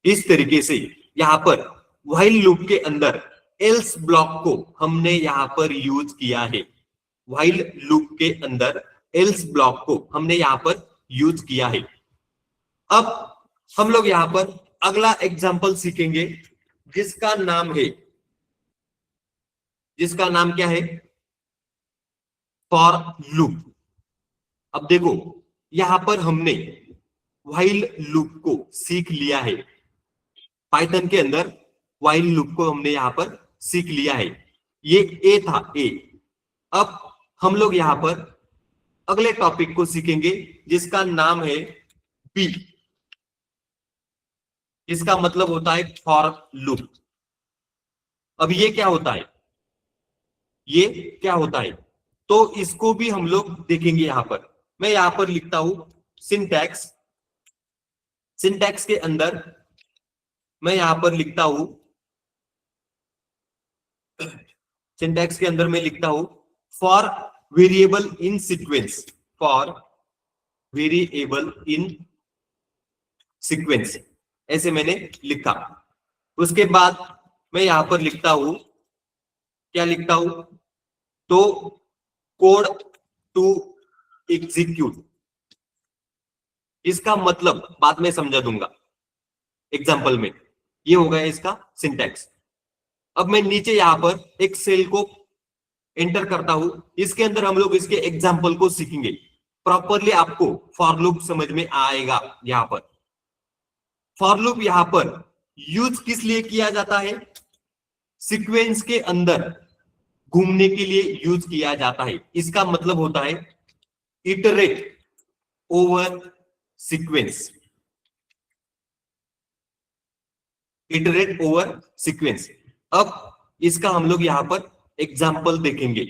इस तरीके से यहां पर व्हाइल लूप के अंदर एल्स ब्लॉक को हमने यहां पर यूज किया है। व्हाइल लूप के अंदर एल्स ब्लॉक को हमने यहां पर यूज किया है। अब हम लोग यहां पर अगला एग्जांपल सीखेंगे जिसका नाम है, जिसका नाम क्या है? For loop. अब देखो यहां पर हमने व्हाइल लूप को सीख लिया है। पाइथन के अंदर व्हाइल लूप को हमने यहां पर सीख लिया है। ये ए था, ए। अब हम लोग यहां पर अगले टॉपिक को सीखेंगे जिसका नाम है बी। इसका मतलब होता है फॉर लूप। अब ये क्या होता है? ये क्या होता है? तो इसको भी हम लोग देखेंगे। यहां पर मैं यहां पर लिखता हूं सिंटैक्स। सिंटैक्स के अंदर मैं यहां पर लिखता हूं, सिंटैक्स के अंदर मैं लिखता हूं for variable in sequence, for variable in sequence, ऐसे मैंने लिखा। उसके बाद मैं यहां पर लिखता हूं, क्या लिखता हूं? तो कोड टू एग्जीक्यूट। इसका मतलब बाद में समझा दूंगा एग्जाम्पल में। ये हो गया इसका सिंटैक्स। अब मैं नीचे यहां पर एक सेल को एंटर करता हूं। इसके अंदर हम लोग इसके एग्जाम्पल को सीखेंगे। प्रॉपरली आपको फॉर लूप समझ में आएगा। यहां पर फॉर लूप यहां पर यूज किस लिए किया जाता है? सीक्वेंस के अंदर घूमने के लिए यूज किया जाता है। इसका मतलब होता है iterate over sequence, iterate over sequence. अब इसका हम लोग यहां पर एग्जाम्पल देखेंगे।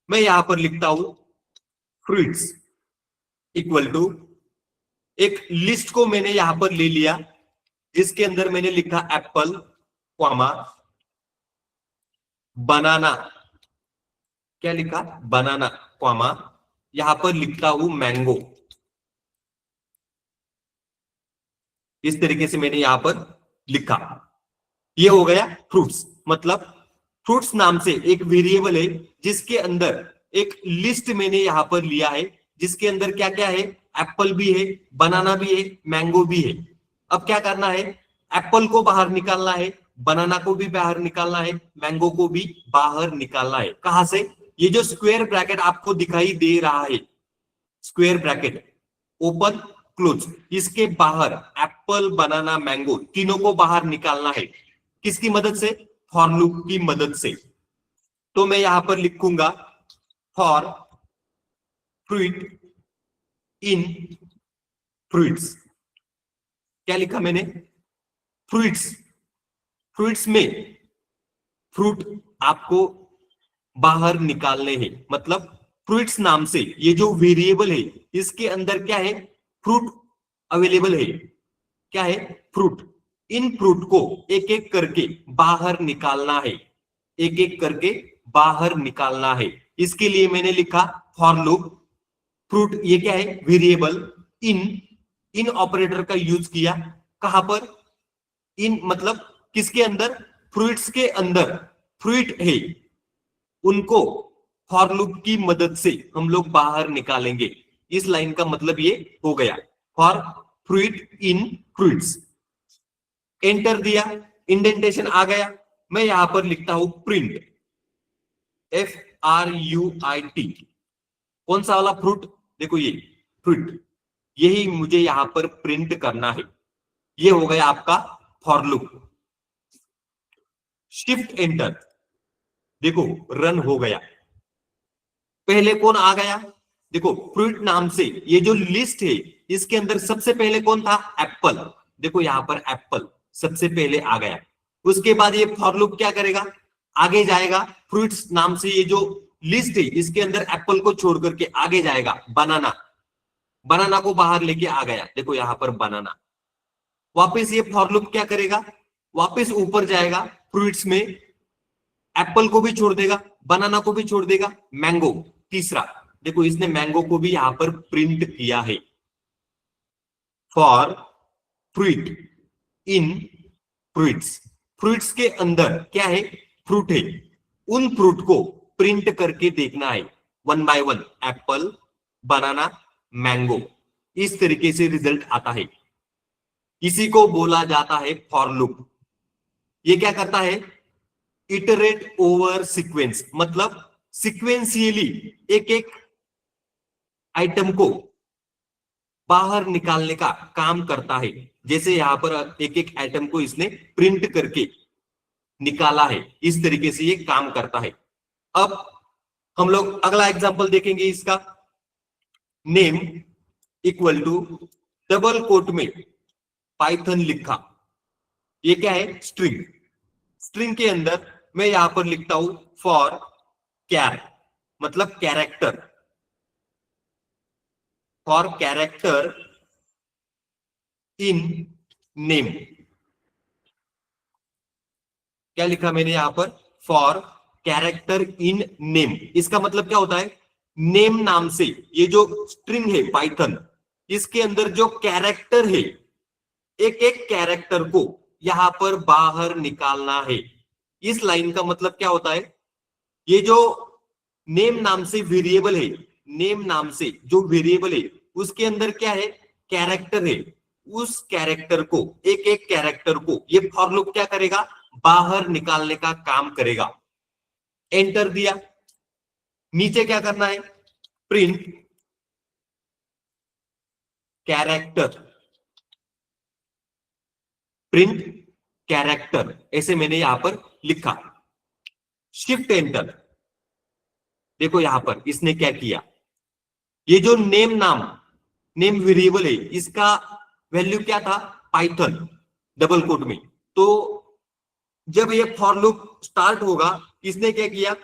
मैं यहां पर लिखता हूं फ्रूट्स इक्वल टू, एक लिस्ट को मैंने यहां पर ले लिया जिसके अंदर मैंने लिखा एप्पल, क्वामा, बनाना। क्या लिखा? बनाना, क्वामा, यहां पर लिखता हूं मैंगो। इस तरीके से मैंने यहां पर लिखा। ये हो गया फ्रूट्स। मतलब फ्रूट्स नाम से एक वेरिएबल है जिसके अंदर एक लिस्ट मैंने यहां पर लिया है जिसके अंदर क्या क्या है? एप्पल भी है, बनाना भी है, मैंगो भी है। अब क्या करना है? एप्पल को बाहर निकालना है, बनाना को भी बाहर निकालना है, मैंगो को भी बाहर निकालना है। कहां से? ये जो स्क्वायर ब्रैकेट आपको दिखाई दे रहा है, स्क्वायर ब्रैकेट ओपन क्लोज, इसके बाहर एप्पल, बनाना, मैंगो तीनों को बाहर निकालना है। किसकी मदद से? फॉर लूप की मदद से। तो मैं यहां पर लिखूंगा फॉर फ्रूट इन फ्रूट्स। क्या लिखा मैंने? फ्रूट्स। फ्रूट्स में फ्रूट आपको बाहर निकालने हैं, मतलब फ्रूट्स नाम से ये जो वेरिएबल है इसके अंदर क्या है? फ्रूट अवेलेबल है। क्या है? फ्रूट। इन फ्रूट को एक एक करके बाहर निकालना है, एक एक करके बाहर निकालना है। इसके लिए मैंने लिखा फॉर लूप। फ्रूट ये क्या है? वेरिएबल। इन ऑपरेटर का यूज किया। कहां पर? इन मतलब किसके अंदर? फ्रूट्स के अंदर फ्रूट है, उनको फॉर लूप की मदद से हम लोग बाहर निकालेंगे। इस लाइन का मतलब ये हो गया, for fruit in fruits. Enter दिया, इंडेंटेशन आ गया। मैं यहां पर लिखता हूं प्रिंट, FRUIT। कौन सा वाला? फ्रूट। देखो ये फ्रूट, यही मुझे यहां पर प्रिंट करना है। ये हो गया आपका फॉर लूप। शिफ्ट एंटर, देखो रन हो गया। पहले कौन आ गया? देखो फ्रूट नाम से ये जो लिस्ट है इसके अंदर सबसे पहले कौन था? एप्पल। देखो यहां पर एप्पल सबसे पहले आ गया। उसके बाद ये फॉर लूप क्या करेगा? आगे जाएगा। फ्रूट्स नाम से ये जो लिस्ट है इसके अंदर एप्पल को छोड़ करके आगे जाएगा। बनाना, बनाना को बाहर लेके आ गया। देखो यहां पर बनाना। वापस ये फॉर लूप क्या करेगा? वापस ऊपर जाएगा, फ्रूट्स में एप्पल को भी छोड़ देगा, बनाना को भी छोड़ देगा, मैंगो तीसरा। देखो इसने मैंगो को भी यहां पर प्रिंट किया है। For fruit in fruits, fruits के अंदर क्या है? फ्रूट है, उन फ्रूट को प्रिंट करके देखना है one by one. Apple, banana, mango, इस तरीके से रिजल्ट आता है। इसी को बोला जाता है फॉर लूप। ये क्या करता है? इटरेट ओवर सीक्वेंस, मतलब सीक्वेंशियली एक एक आइटम को बाहर निकालने का काम करता है। जैसे यहां पर एक एक आइटम को इसने प्रिंट करके निकाला है, इस तरीके से ये काम करता है। अब हम लोग अगला एग्जांपल देखेंगे इसका। Name equal to double quote में पाइथन लिखा। ये क्या है? स्ट्रिंग। स्ट्रिंग के अंदर मैं यहां पर लिखता हूं फॉर कैर, मतलब character. For character in name. क्या लिखा मैंने यहां पर? For character in name. इसका मतलब क्या होता है? नेम नाम से ये जो स्ट्रिंग है पाइथन, इसके अंदर जो कैरेक्टर है, एक एक कैरेक्टर को यहां पर बाहर निकालना है। इस लाइन का मतलब क्या होता है? ये जो नेम नाम से वेरिएबल है, नेम नाम से जो वेरिएबल है उसके अंदर क्या है? कैरेक्टर है। उस कैरेक्टर को, एक एक कैरेक्टर को ये फॉर लूप क्या करेगा? बाहर निकालने का काम करेगा। एंटर दिया, नीचे क्या करना है? प्रिंट कैरेक्टर, प्रिंट कैरेक्टर, ऐसे मैंने यहां पर लिखा। शिफ्ट एंटर, देखो यहां पर इसने क्या किया? ये जो नेम वेरिएबल है इसका वैल्यू क्या था? पाइथन डबल कोट में। तो जब ये फॉर लूप स्टार्ट होगा, इसने क्या किया?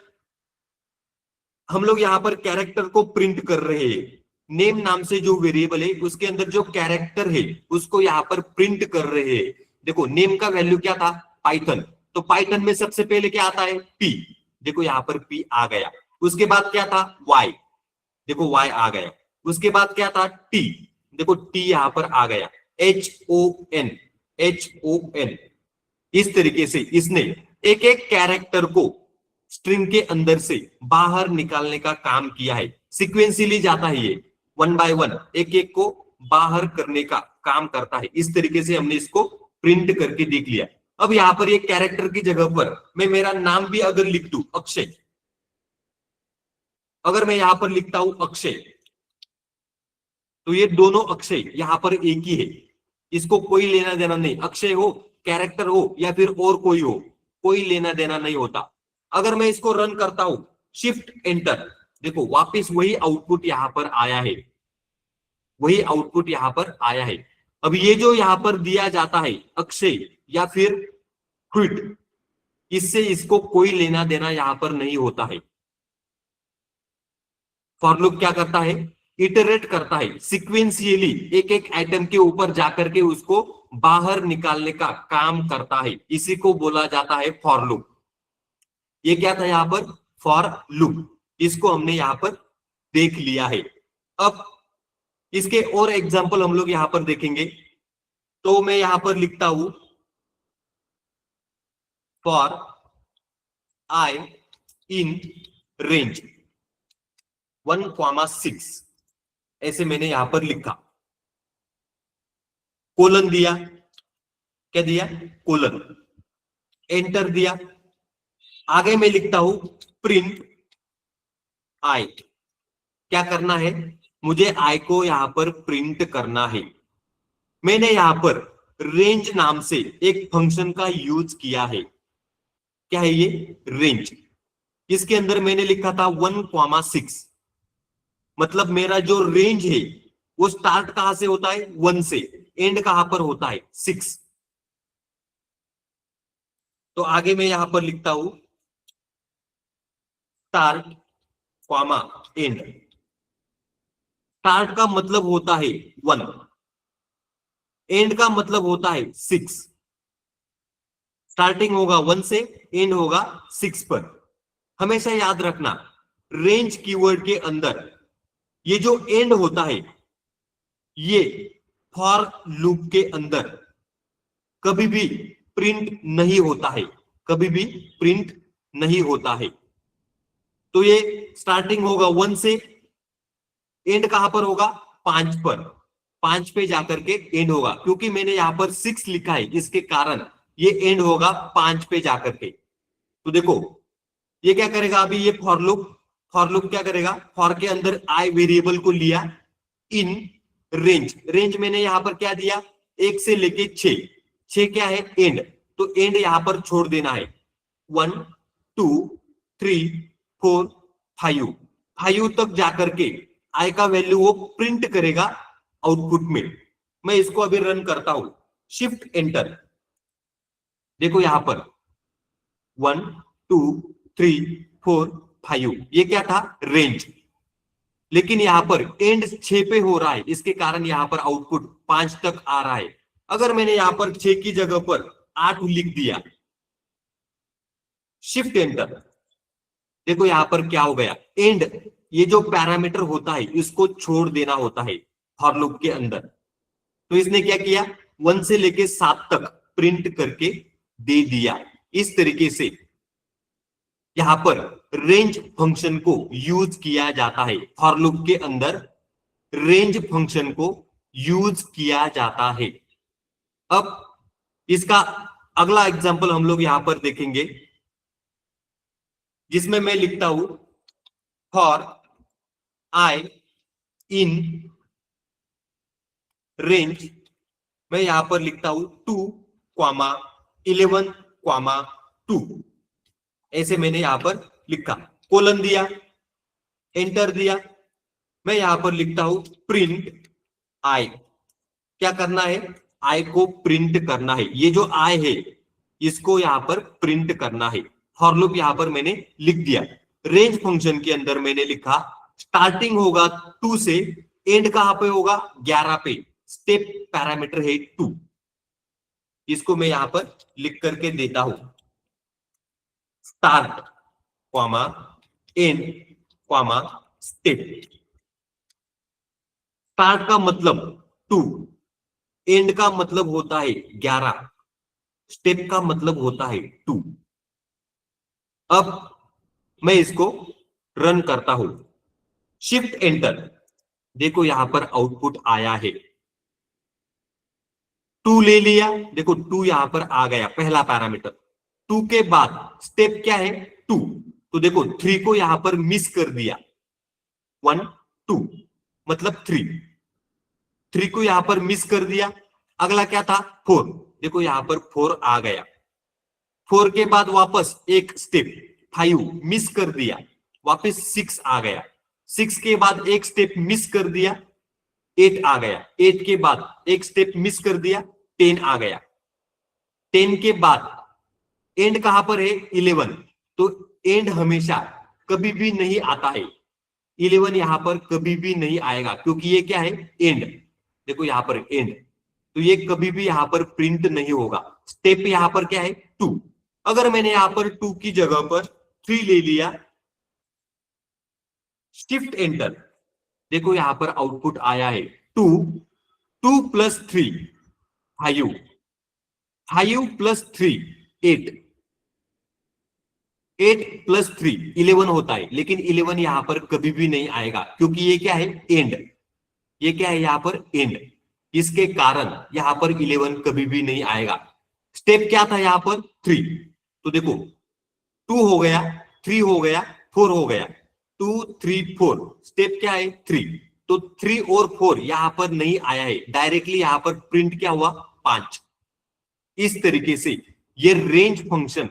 हम लोग यहां पर कैरेक्टर को प्रिंट कर रहे हैं। नेम नाम से जो वेरिएबल है उसके अंदर जो कैरेक्टर है उसको यहां पर प्रिंट कर रहे हैं। देखो नेम का वैल्यू क्या था? पाइथन। तो पाइथन में सबसे पहले क्या आता है? पी। देखो यहां पर पी आ गया। उसके बाद क्या था? वाई। देखो वाई आ गया। उसके बाद क्या था? टी। देखो टी यहां पर आ गया। HON, HON। इस तरीके से इसने एक एक कैरेक्टर को स्ट्रिंग के अंदर से बाहर निकालने का काम किया है। सीक्वेंशियली जाता है ये, वन बाय वन एक एक को बाहर करने का काम करता है। इस तरीके से हमने इसको प्रिंट करके देख लिया। अब यहां पर एक कैरेक्टर की जगह पर मैं मेरा नाम भी अगर लिख दूं अक्षय, अगर मैं यहां पर लिखता हूं अक्षय, तो ये दोनों अक्षय यहां पर एक ही है, इसको कोई लेना देना नहीं, अक्षय हो, कैरेक्टर हो या फिर और कोई हो, कोई लेना देना नहीं होता। अगर मैं इसको रन करता हूं, शिफ्ट एंटर, देखो वापस वही आउटपुट यहां पर आया है, वही आउटपुट यहां पर आया है। अब ये जो यहां पर दिया जाता है अक्षय या फिर क्विट, इससे इसको कोई लेना देना यहां पर नहीं होता है। फॉर लूप क्या करता है, इटरेट करता है सिक्वेंशियली, एक एक आइटम के ऊपर जाकर के उसको बाहर निकालने का काम करता है, इसी को बोला जाता है फॉर लूप। ये क्या था यहां पर, फॉर लूप, इसको हमने यहां पर देख लिया है। अब इसके और एग्जांपल हम लोग यहां पर देखेंगे, तो मैं यहां पर लिखता हूं फॉर आई इन रेंज 1,6, ऐसे मैंने यहां पर लिखा, कोलन दिया, क्या दिया, कोलन, एंटर दिया, आगे मैं लिखता हूं प्रिंट आई, क्या करना है, मुझे आई को यहां पर प्रिंट करना है। मैंने यहां पर रेंज नाम से एक फंक्शन का यूज किया है, क्या है ये, रेंज, इसके अंदर मैंने लिखा था 1,6, मतलब मेरा जो रेंज है वो स्टार्ट कहां से होता है, 1 से, एंड कहां पर होता है, 6। तो आगे मैं यहां पर लिखता हूं स्टार्ट कॉमा एंड, स्टार्ट का मतलब होता है 1, एंड का मतलब होता है 6, स्टार्टिंग होगा 1 से, एंड होगा 6 पर। हमेशा याद रखना, रेंज कीवर्ड के अंदर ये जो एंड होता है, ये फॉर लूप के अंदर कभी भी प्रिंट नहीं होता है, कभी भी प्रिंट नहीं होता है। तो ये स्टार्टिंग होगा 1 से, एंड कहां पर होगा, 5 पर, 5 पे जाकर के एंड होगा, क्योंकि मैंने यहां पर 6 लिखा है इसके कारण ये एंड होगा 5 पे जाकर के। तो देखो ये क्या करेगा, अभी ये फॉर लूप, फॉर लूप क्या करेगा, फॉर के अंदर आई वेरिएबल को लिया, इन रेंज, रेंज मैंने यहां पर क्या दिया, 1 से लेके 6, 6 क्या है, एंड, तो एंड यहां पर छोड़ देना है, 1 2 3 4 5, 5 तक जाकर के आई का वैल्यू वो प्रिंट करेगा आउटपुट में। मैं इसको अभी रन करता हूं, शिफ्ट एंटर, देखो यहां पर 1 2 3 4 5, ये क्या था, रेंज, लेकिन यहां पर एंड 6 पे हो रहा है, इसके कारण यहां पर आउटपुट 5 तक आ रहा है। अगर मैंने यहां पर 6 की जगह पर 8 लिख दिया, शिफ्ट एंटर, देखो यहां पर क्या हो गया, एंड, ये जो पैरामीटर होता है इसको छोड़ देना होता है फॉर लूप के अंदर। तो इसने क्या किया, 1 से लेके 7 तक प्रिंट करके दे दिया। इस तरीके से यहां पर रेंज फंक्शन को यूज किया जाता है, फॉर लूप के अंदर रेंज फंक्शन को यूज किया जाता है। अब इसका अगला एग्जांपल हम लोग यहां पर देखेंगे, जिसमें मैं लिखता हूं फॉर आई इन रेंज, मैं यहां पर लिखता हूं 2,11,2, ऐसे मैंने यहां पर लिखा, कोलन दिया, एंटर दिया, मैं यहां पर लिखता हूं प्रिंट आई, क्या करना है, आई को प्रिंट करना है, ये जो आई है इसको यहां पर प्रिंट करना है। फॉर लूप यहां पर मैंने लिख दिया, रेंज फंक्शन के अंदर मैंने लिखा स्टार्टिंग होगा 2 से, एंड कहां पे होगा, 11 पे, स्टेप पैरामीटर है 2, इसको मैं यहां पर लिख करके देता हूं, start comma and comma step. Start का मतलब 2, एंड का मतलब होता है 11, स्टेप का मतलब होता है 2। अब मैं इसको रन करता हूं, शिफ्ट एंटर, देखो यहां पर आउटपुट आया है, 2 ले लिया, देखो 2 यहां पर आ गया पहला पैरामीटर। 2 के बाद स्टेप क्या है 2, तो देखो 3 को यहां पर मिस कर दिया, 1 2 मतलब 3 को यहां पर मिस कर दिया। अगला क्या था 4, देखो यहां पर 4 आ गया। 4 के बाद वापस एक स्टेप 5 मिस कर दिया, वापस 6 आ गया। 6 के बाद एक स्टेप मिस कर दिया, 8 आ गया। 8 के बाद एक स्टेप मिस कर दिया, 10 आ गया। 10 के बाद एंड कहां पर है 11, तो एंड हमेशा कभी भी नहीं आता है। 11 यहां पर कभी भी नहीं आएगा क्योंकि ये क्या है एंड, देखो यहां पर एंड, तो ये कभी भी यहां पर प्रिंट नहीं होगा। स्टेप यहां पर क्या है 2, अगर मैंने यहां पर 2 की जगह पर 3 ले लिया, शिफ्ट एंटर, देखो यहां पर आउटपुट आया है 2, 2 प्लस 3 5, 5 प्लस 3 8, 8 प्लस 3 11 होता है, लेकिन 11 यहां पर कभी भी नहीं आएगा क्योंकि ये क्या है एंड, ये क्या है यहां पर एंड, इसके कारण यहां पर 11 कभी भी नहीं आएगा। स्टेप क्या था यहां पर 3, तो देखो 2 हो गया, 3 हो गया, 4 हो गया, 2 3 4, स्टेप क्या है 3, तो 3 और 4 यहां पर नहीं आया है, डायरेक्टली यहां पर प्रिंट क्या हुआ 5। इस तरीके से ये रेंज फंक्शन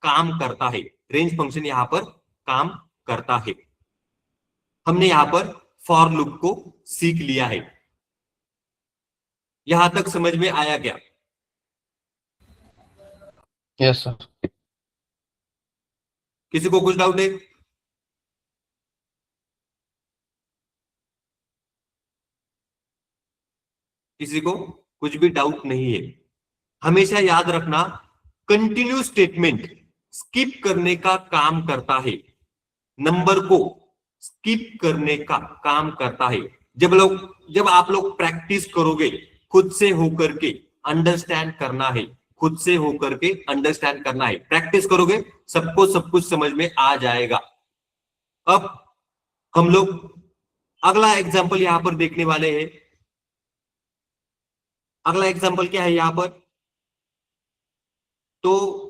काम करता है, रेंज फंक्शन यहां पर काम करता है। हमने यहां पर फॉर लूप को सीख लिया है। यहां तक समझ में आया क्या?
Yes, sir.
किसी को कुछ डाउट है? किसी को कुछ भी डाउट नहीं है? हमेशा याद रखना, कंटिन्यू स्टेटमेंट स्किप करने का काम करता है, नंबर को स्किप करने का काम करता है। जब आप लोग प्रैक्टिस करोगे, खुद से होकर के अंडरस्टैंड करना है, खुद से होकर के अंडरस्टैंड करना है, प्रैक्टिस करोगे सबको सब कुछ समझ में आ जाएगा। अब हम लोग अगला एग्जांपल यहां पर देखने वाले हैं। अगला एग्जांपल क्या है यहां पर, तो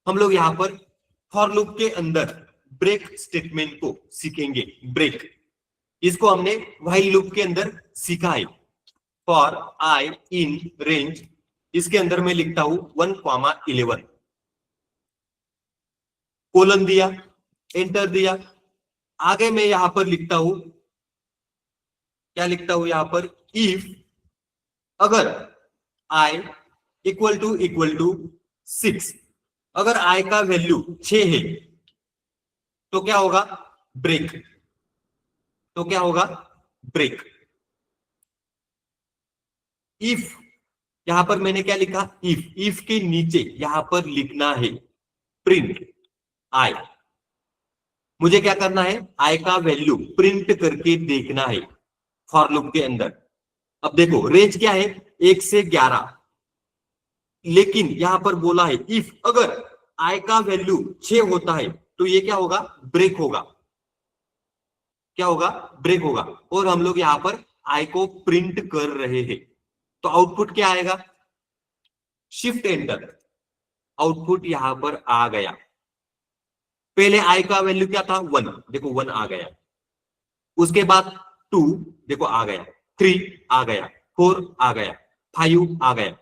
हम लोग यहां पर फॉर लूप के अंदर ब्रेक स्टेटमेंट को सीखेंगे। ब्रेक, इसको हमने व्हाइल लूप के अंदर सीखा है। फॉर आई इन रेंज, इसके अंदर मैं लिखता हूं 1,11, कोलन दिया, एंटर दिया। आगे मैं यहां पर लिखता हूं, क्या लिखता हूं यहां पर, इफ अगर आई इक्वल टू 6, अगर आई का वैल्यू 6 है तो क्या होगा ब्रेक, तो क्या होगा ब्रेक। इफ, यहां पर मैंने क्या लिखा इफ के नीचे यहां पर लिखना है प्रिंट आई, मुझे क्या करना है आई का वैल्यू प्रिंट करके देखना है फॉर लूप के अंदर। अब देखो रेंज क्या है 1 से 11, लेकिन यहां पर बोला है इफ अगर आई का वैल्यू 6 होता है तो ये क्या होगा ब्रेक होगा, क्या होगा ब्रेक होगा। और हम लोग यहां पर आई को प्रिंट कर रहे हैं, तो आउटपुट क्या आएगा, शिफ्ट एंटर, आउटपुट यहां पर आ गया। पहले आई का वैल्यू क्या था 1, देखो 1 आ गया। उसके बाद 2 देखो आ गया, 3 आ गया, 4 आ गया, 5 आ गया।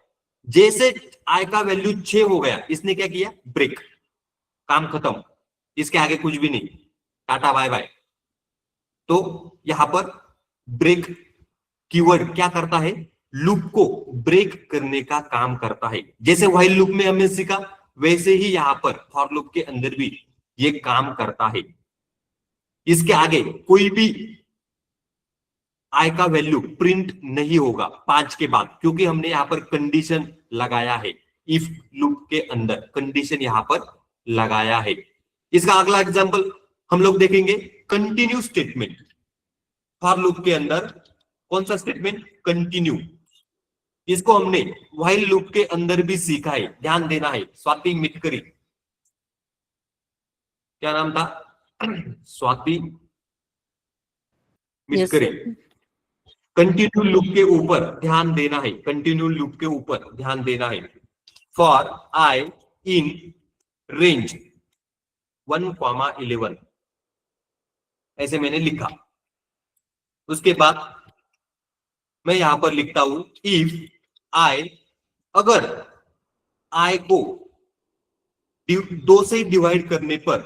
जैसे आई का वैल्यू 6 हो गया, इसने क्या किया ब्रेक, काम खत्म, इसके आगे कुछ भी नहीं, टाटा बाय बाय। तो यहां पर ब्रेक कीवर्ड क्या करता है, लूप को ब्रेक करने का काम करता है। जैसे व्हाइल लूप में हमने सीखा, वैसे ही यहां पर फॉर लूप के अंदर भी ये काम करता है। इसके आगे कोई भी आई का वैल्यू प्रिंट नहीं होगा 5 के बाद, क्योंकि हमने यहां पर कंडीशन लगाया है, इफ लूप के अंदर कंडीशन यहां पर लगाया है। इसका अगला एग्जांपल हम लोग देखेंगे, कंटिन्यू स्टेटमेंट। फॉर लूप के अंदर कौन सा स्टेटमेंट, कंटिन्यू। इसको हमने व्हाइल लूप के अंदर भी सीखा है, ध्यान देना है। स्वाति मिटकरी, क्या नाम था Swati
Yes,
Mitkari,
sir.
Continue loop के ऊपर ध्यान देना है, कंटिन्यू लूप के ऊपर ध्यान देना है। फॉर आई इन रेंज 1,11 ऐसे मैंने लिखा। उसके बाद मैं यहां पर लिखता हूं इफ आई, अगर आई को 2 से डिवाइड करने पर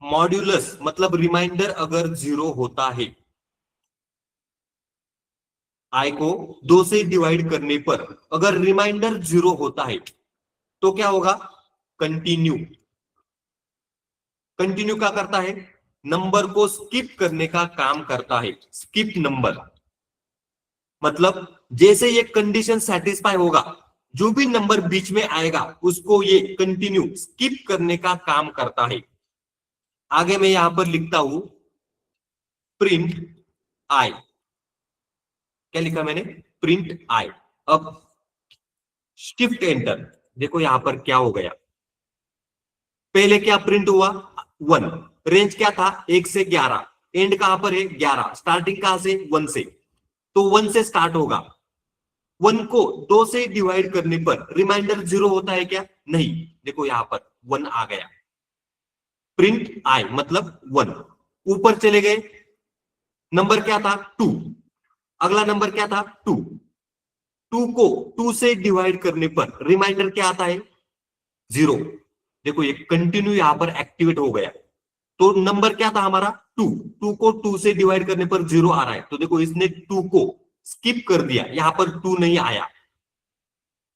मॉड्यूलस मतलब रिमाइंडर अगर 0 होता है, आई को 2 से डिवाइड करने पर अगर रिमाइंडर 0 होता है तो क्या होगा? कंटिन्यू। कंटिन्यू क्या करता है? नंबर को स्किप करने का काम करता है, स्किप नंबर। मतलब जैसे ये कंडीशन सेटिस्फाई होगा, जो भी नंबर बीच में आएगा उसको ये कंटिन्यू स्किप करने का काम करता है। आगे मैं यहां पर लिखता हूं प्रिंट आई। क्या लिखा मैंने? Print I. अब शिफ्ट एंटर, देखो यहां पर क्या हो गया। पहले क्या प्रिंट हुआ? 1। रेंज क्या था? 1 से 11। एंड कहां पर है? 11। स्टार्टिंग कहां से? 1 से। तो 1 से स्टार्ट होगा। 1 को 2 से डिवाइड करने पर रिमाइंडर 0 होता है क्या? नहीं। देखो यहां पर 1 आ गया। प्रिंट आई मतलब 1। ऊपर चले गए, नंबर क्या था? 2। अगला नंबर क्या था? 2। 2 को 2 से डिवाइड करने पर रिमाइंडर क्या आता है? 0। देखो ये कंटिन्यू यहां पर एक्टिवेट हो गया। तो नंबर क्या था हमारा? 2। 2 को 2 से डिवाइड करने पर 0 आ रहा है, तो देखो इसने 2 को स्किप कर दिया, यहां पर 2 नहीं आया।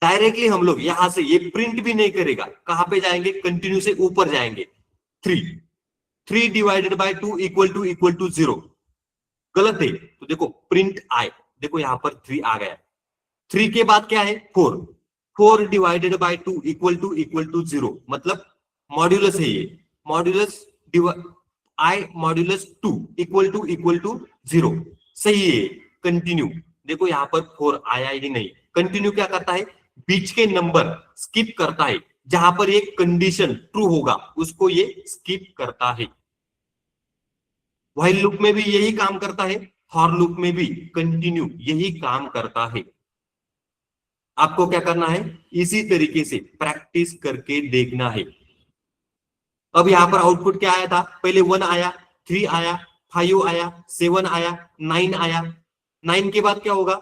डायरेक्टली हम लोग यहां से ये प्रिंट भी नहीं करेगा, कहां पे जाएंगे? कंटिन्यू से ऊपर जाएंगे। 3। 3 डिवाइडेड बाय 2 इक्वल टू 0। गलत है, तो देखो प्रिंट आई। देखो यहां पर 3 आ गया। 3 के बाद क्या है? 4। 4 डिवाइडेड बाय 2 इक्वल टू 0। मतलब मॉड्यूलस है ये। Modulus i modulus 2 equal to 0। सही है। कंटिन्यू, देखो यहां पर 4 आया ही नहीं। कंटिन्यू क्या करता है? बीच के नंबर स्किप करता है, जहां पर एक कंडीशन ट्रू होगा उसको ये स्किप करता है। व्हाइल लूप में भी यही काम करता है, फॉर लूप में भी कंटिन्यू यही काम करता है। आपको क्या करना है? इसी तरीके से प्रैक्टिस करके देखना है। अब यहां पर आउटपुट क्या आया था? पहले 1 आया, 3 आया, 5 आया, 7 आया, 9 आया। 9 के बाद क्या होगा?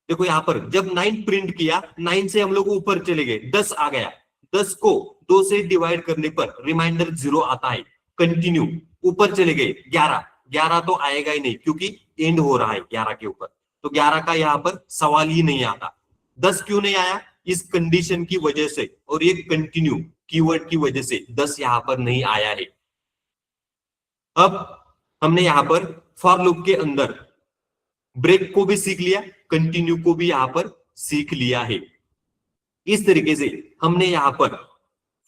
देखो यहां पर जब 9 प्रिंट किया, 9 से हम लोग ऊपर चले गए, 10 आ गया। 10 को 2 से डिवाइड करने पर रिमाइंडर 0 आता है। कंटिन्यू ऊपर चले गए, 11। 11 तो आएगा ही नहीं क्योंकि एंड हो रहा है 11 के ऊपर, तो 11 का यहां पर सवाल ही नहीं आता। 10 क्यों नहीं आया? इस कंडीशन की वजह से और ये कंटिन्यू कीवर्ड की वजह से 10 यहां पर नहीं आया है। अब हमने यहां पर फॉर लूप के अंदर ब्रेक को भी सीख लिया, कंटिन्यू को भी यहां पर सीख लिया है। इस तरीके से हमने यहां पर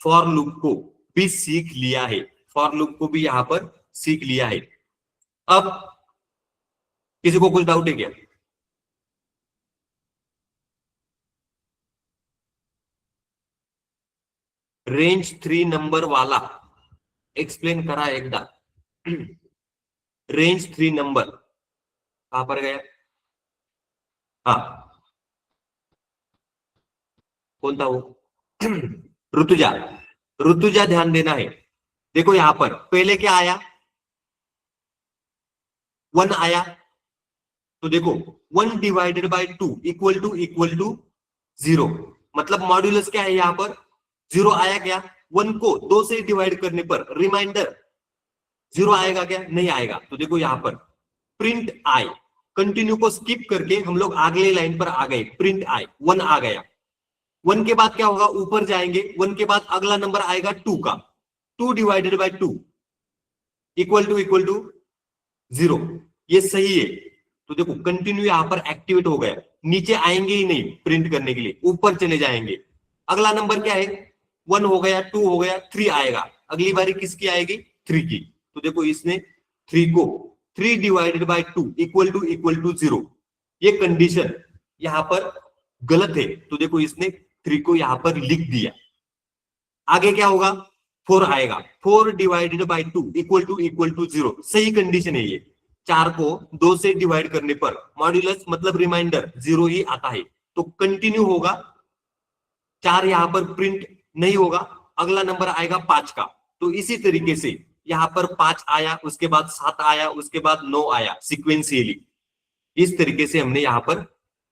फॉर लूप को भी सीख लिया है, फॉर लूप को भी यहां पर सीख लिया है। अब किसी को कुछ डाउट है क्या? रेंज 3 नंबर वाला एक्सप्लेन करा एकदा। रेंज 3 नंबर कहां पर गया? हाँ, कौन था वो? ऋतुजा। ऋतुजा ध्यान देना है। देखो यहां पर पहले क्या आया? 1 आया। तो देखो 1 डिवाइडेड बाय 2 इक्वल टू 0। मतलब मॉड्यूलस क्या है यहां पर? 0 आया क्या? 1 को 2 से डिवाइड करने पर रिमाइंडर 0 आएगा क्या? नहीं आएगा। तो देखो यहां पर प्रिंट आई। कंटिन्यू को स्किप करके हम लोग अगले लाइन पर आ गए। प्रिंट आई 1 आ गया। 1 के बाद क्या होगा? ऊपर जाएंगे। 1 के बाद अगला नंबर आएगा 2 का। 2 डिवाइडेड बाय 2 इक्वल टू 0। ये सही है। तो देखो कंटिन्यू यहां पर एक्टिवेट हो गया। नीचे आएंगे ही नहीं प्रिंट करने के लिए, ऊपर चले जाएंगे। अगला नंबर क्या है? 1 हो गया, 2 हो गया, 3 आएगा। अगली बारी किसकी आएगी? 3 की। तो देखो इसने 3 को 3 डिवाइडेड बाय 2 इक्वल टू 0। ये कंडीशन यहां पर गलत है, तो देखो इसने 3 को यहां पर लिख दिया। आगे क्या होगा? 4 आएगा। 4 डिवाइडेड बाय 2 इक्वल टू 0। सही कंडीशन है ये। 4 को 2 से डिवाइड करने पर मॉड्यूलस मतलब रिमाइंडर 0 ही आता है, तो कंटिन्यू होगा। 4 यहां पर प्रिंट नहीं होगा, अगला नंबर आएगा 5 का। तो इसी तरीके से यहां पर 5 आया, उसके बाद 7 आया, उसके बाद 9 आया, सिक्वेंशियली। इस तरीके से हमने यहां पर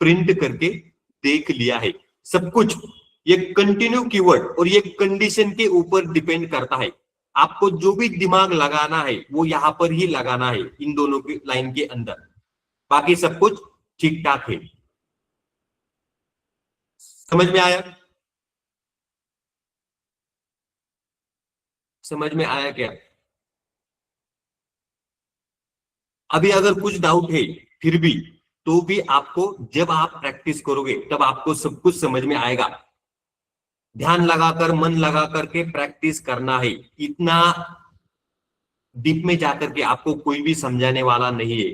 प्रिंट करके देख लिया है सब कुछ। ये कंटिन्यू कीवर्ड और ये कंडीशन के ऊपर डिपेंड करता है। आपको जो भी दिमाग लगाना है वो यहां पर ही लगाना है, इन दोनों की लाइन के अंदर। बाकी सब कुछ ठीक ठाक है। समझ में आया? समझ में आया क्या? अभी अगर कुछ डाउट है फिर भी, तो भी आपको जब आप प्रैक्टिस करोगे तब आपको सब कुछ समझ में आएगा। ध्यान लगाकर, मन लगा करके प्रैक्टिस करना है। इतना डीप में जाकर के आपको कोई भी समझाने वाला नहीं है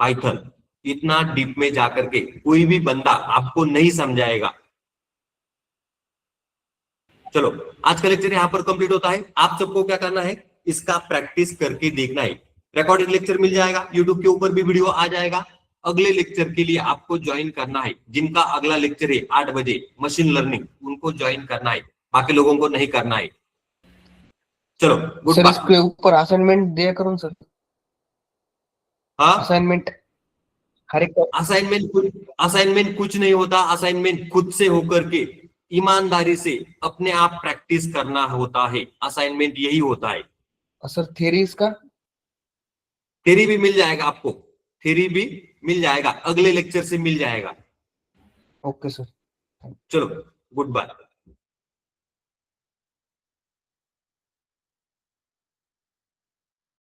पाइथन। इतना डीप में जाकर के कोई भी बंदा आपको नहीं समझाएगा। चलो, आज का लेक्चर यहां पर कंप्लीट होता है। आप सबको क्या करना है, इसका प्रैक्टिस करके देखना है। रिकॉर्डेड लेक्चर मिल जाएगा, यूट्यूब के ऊपर भी वीडियो आ जाएगा। अगले लेक्चर के लिए आपको ज्वाइन करना है। जिनका अगला लेक्चर है 8 बजे मशीन लर्निंग, उनको ज्वाइन करना है, बाकी लोगों को नहीं करना है। चलो, गुड
सर
बाय।
इसके ऊपर असाइनमेंट दिया करूँ सर?
हाँ,
असाइनमेंट हर एक
असाइनमेंट कुछ नहीं होता। असाइनमेंट खुद से होकर के ईमानदारी से अपने आप प्रैक्टिस करना होता है। असाइनमेंट यही होता है।
सर थ्योरी इसका?
थ्योरी भी मिल जाएगा आपको, थ्योरी भी मिल जाएगा, अगले लेक्चर से मिल जाएगा।
Okay sir.
चलो, गुड बाय।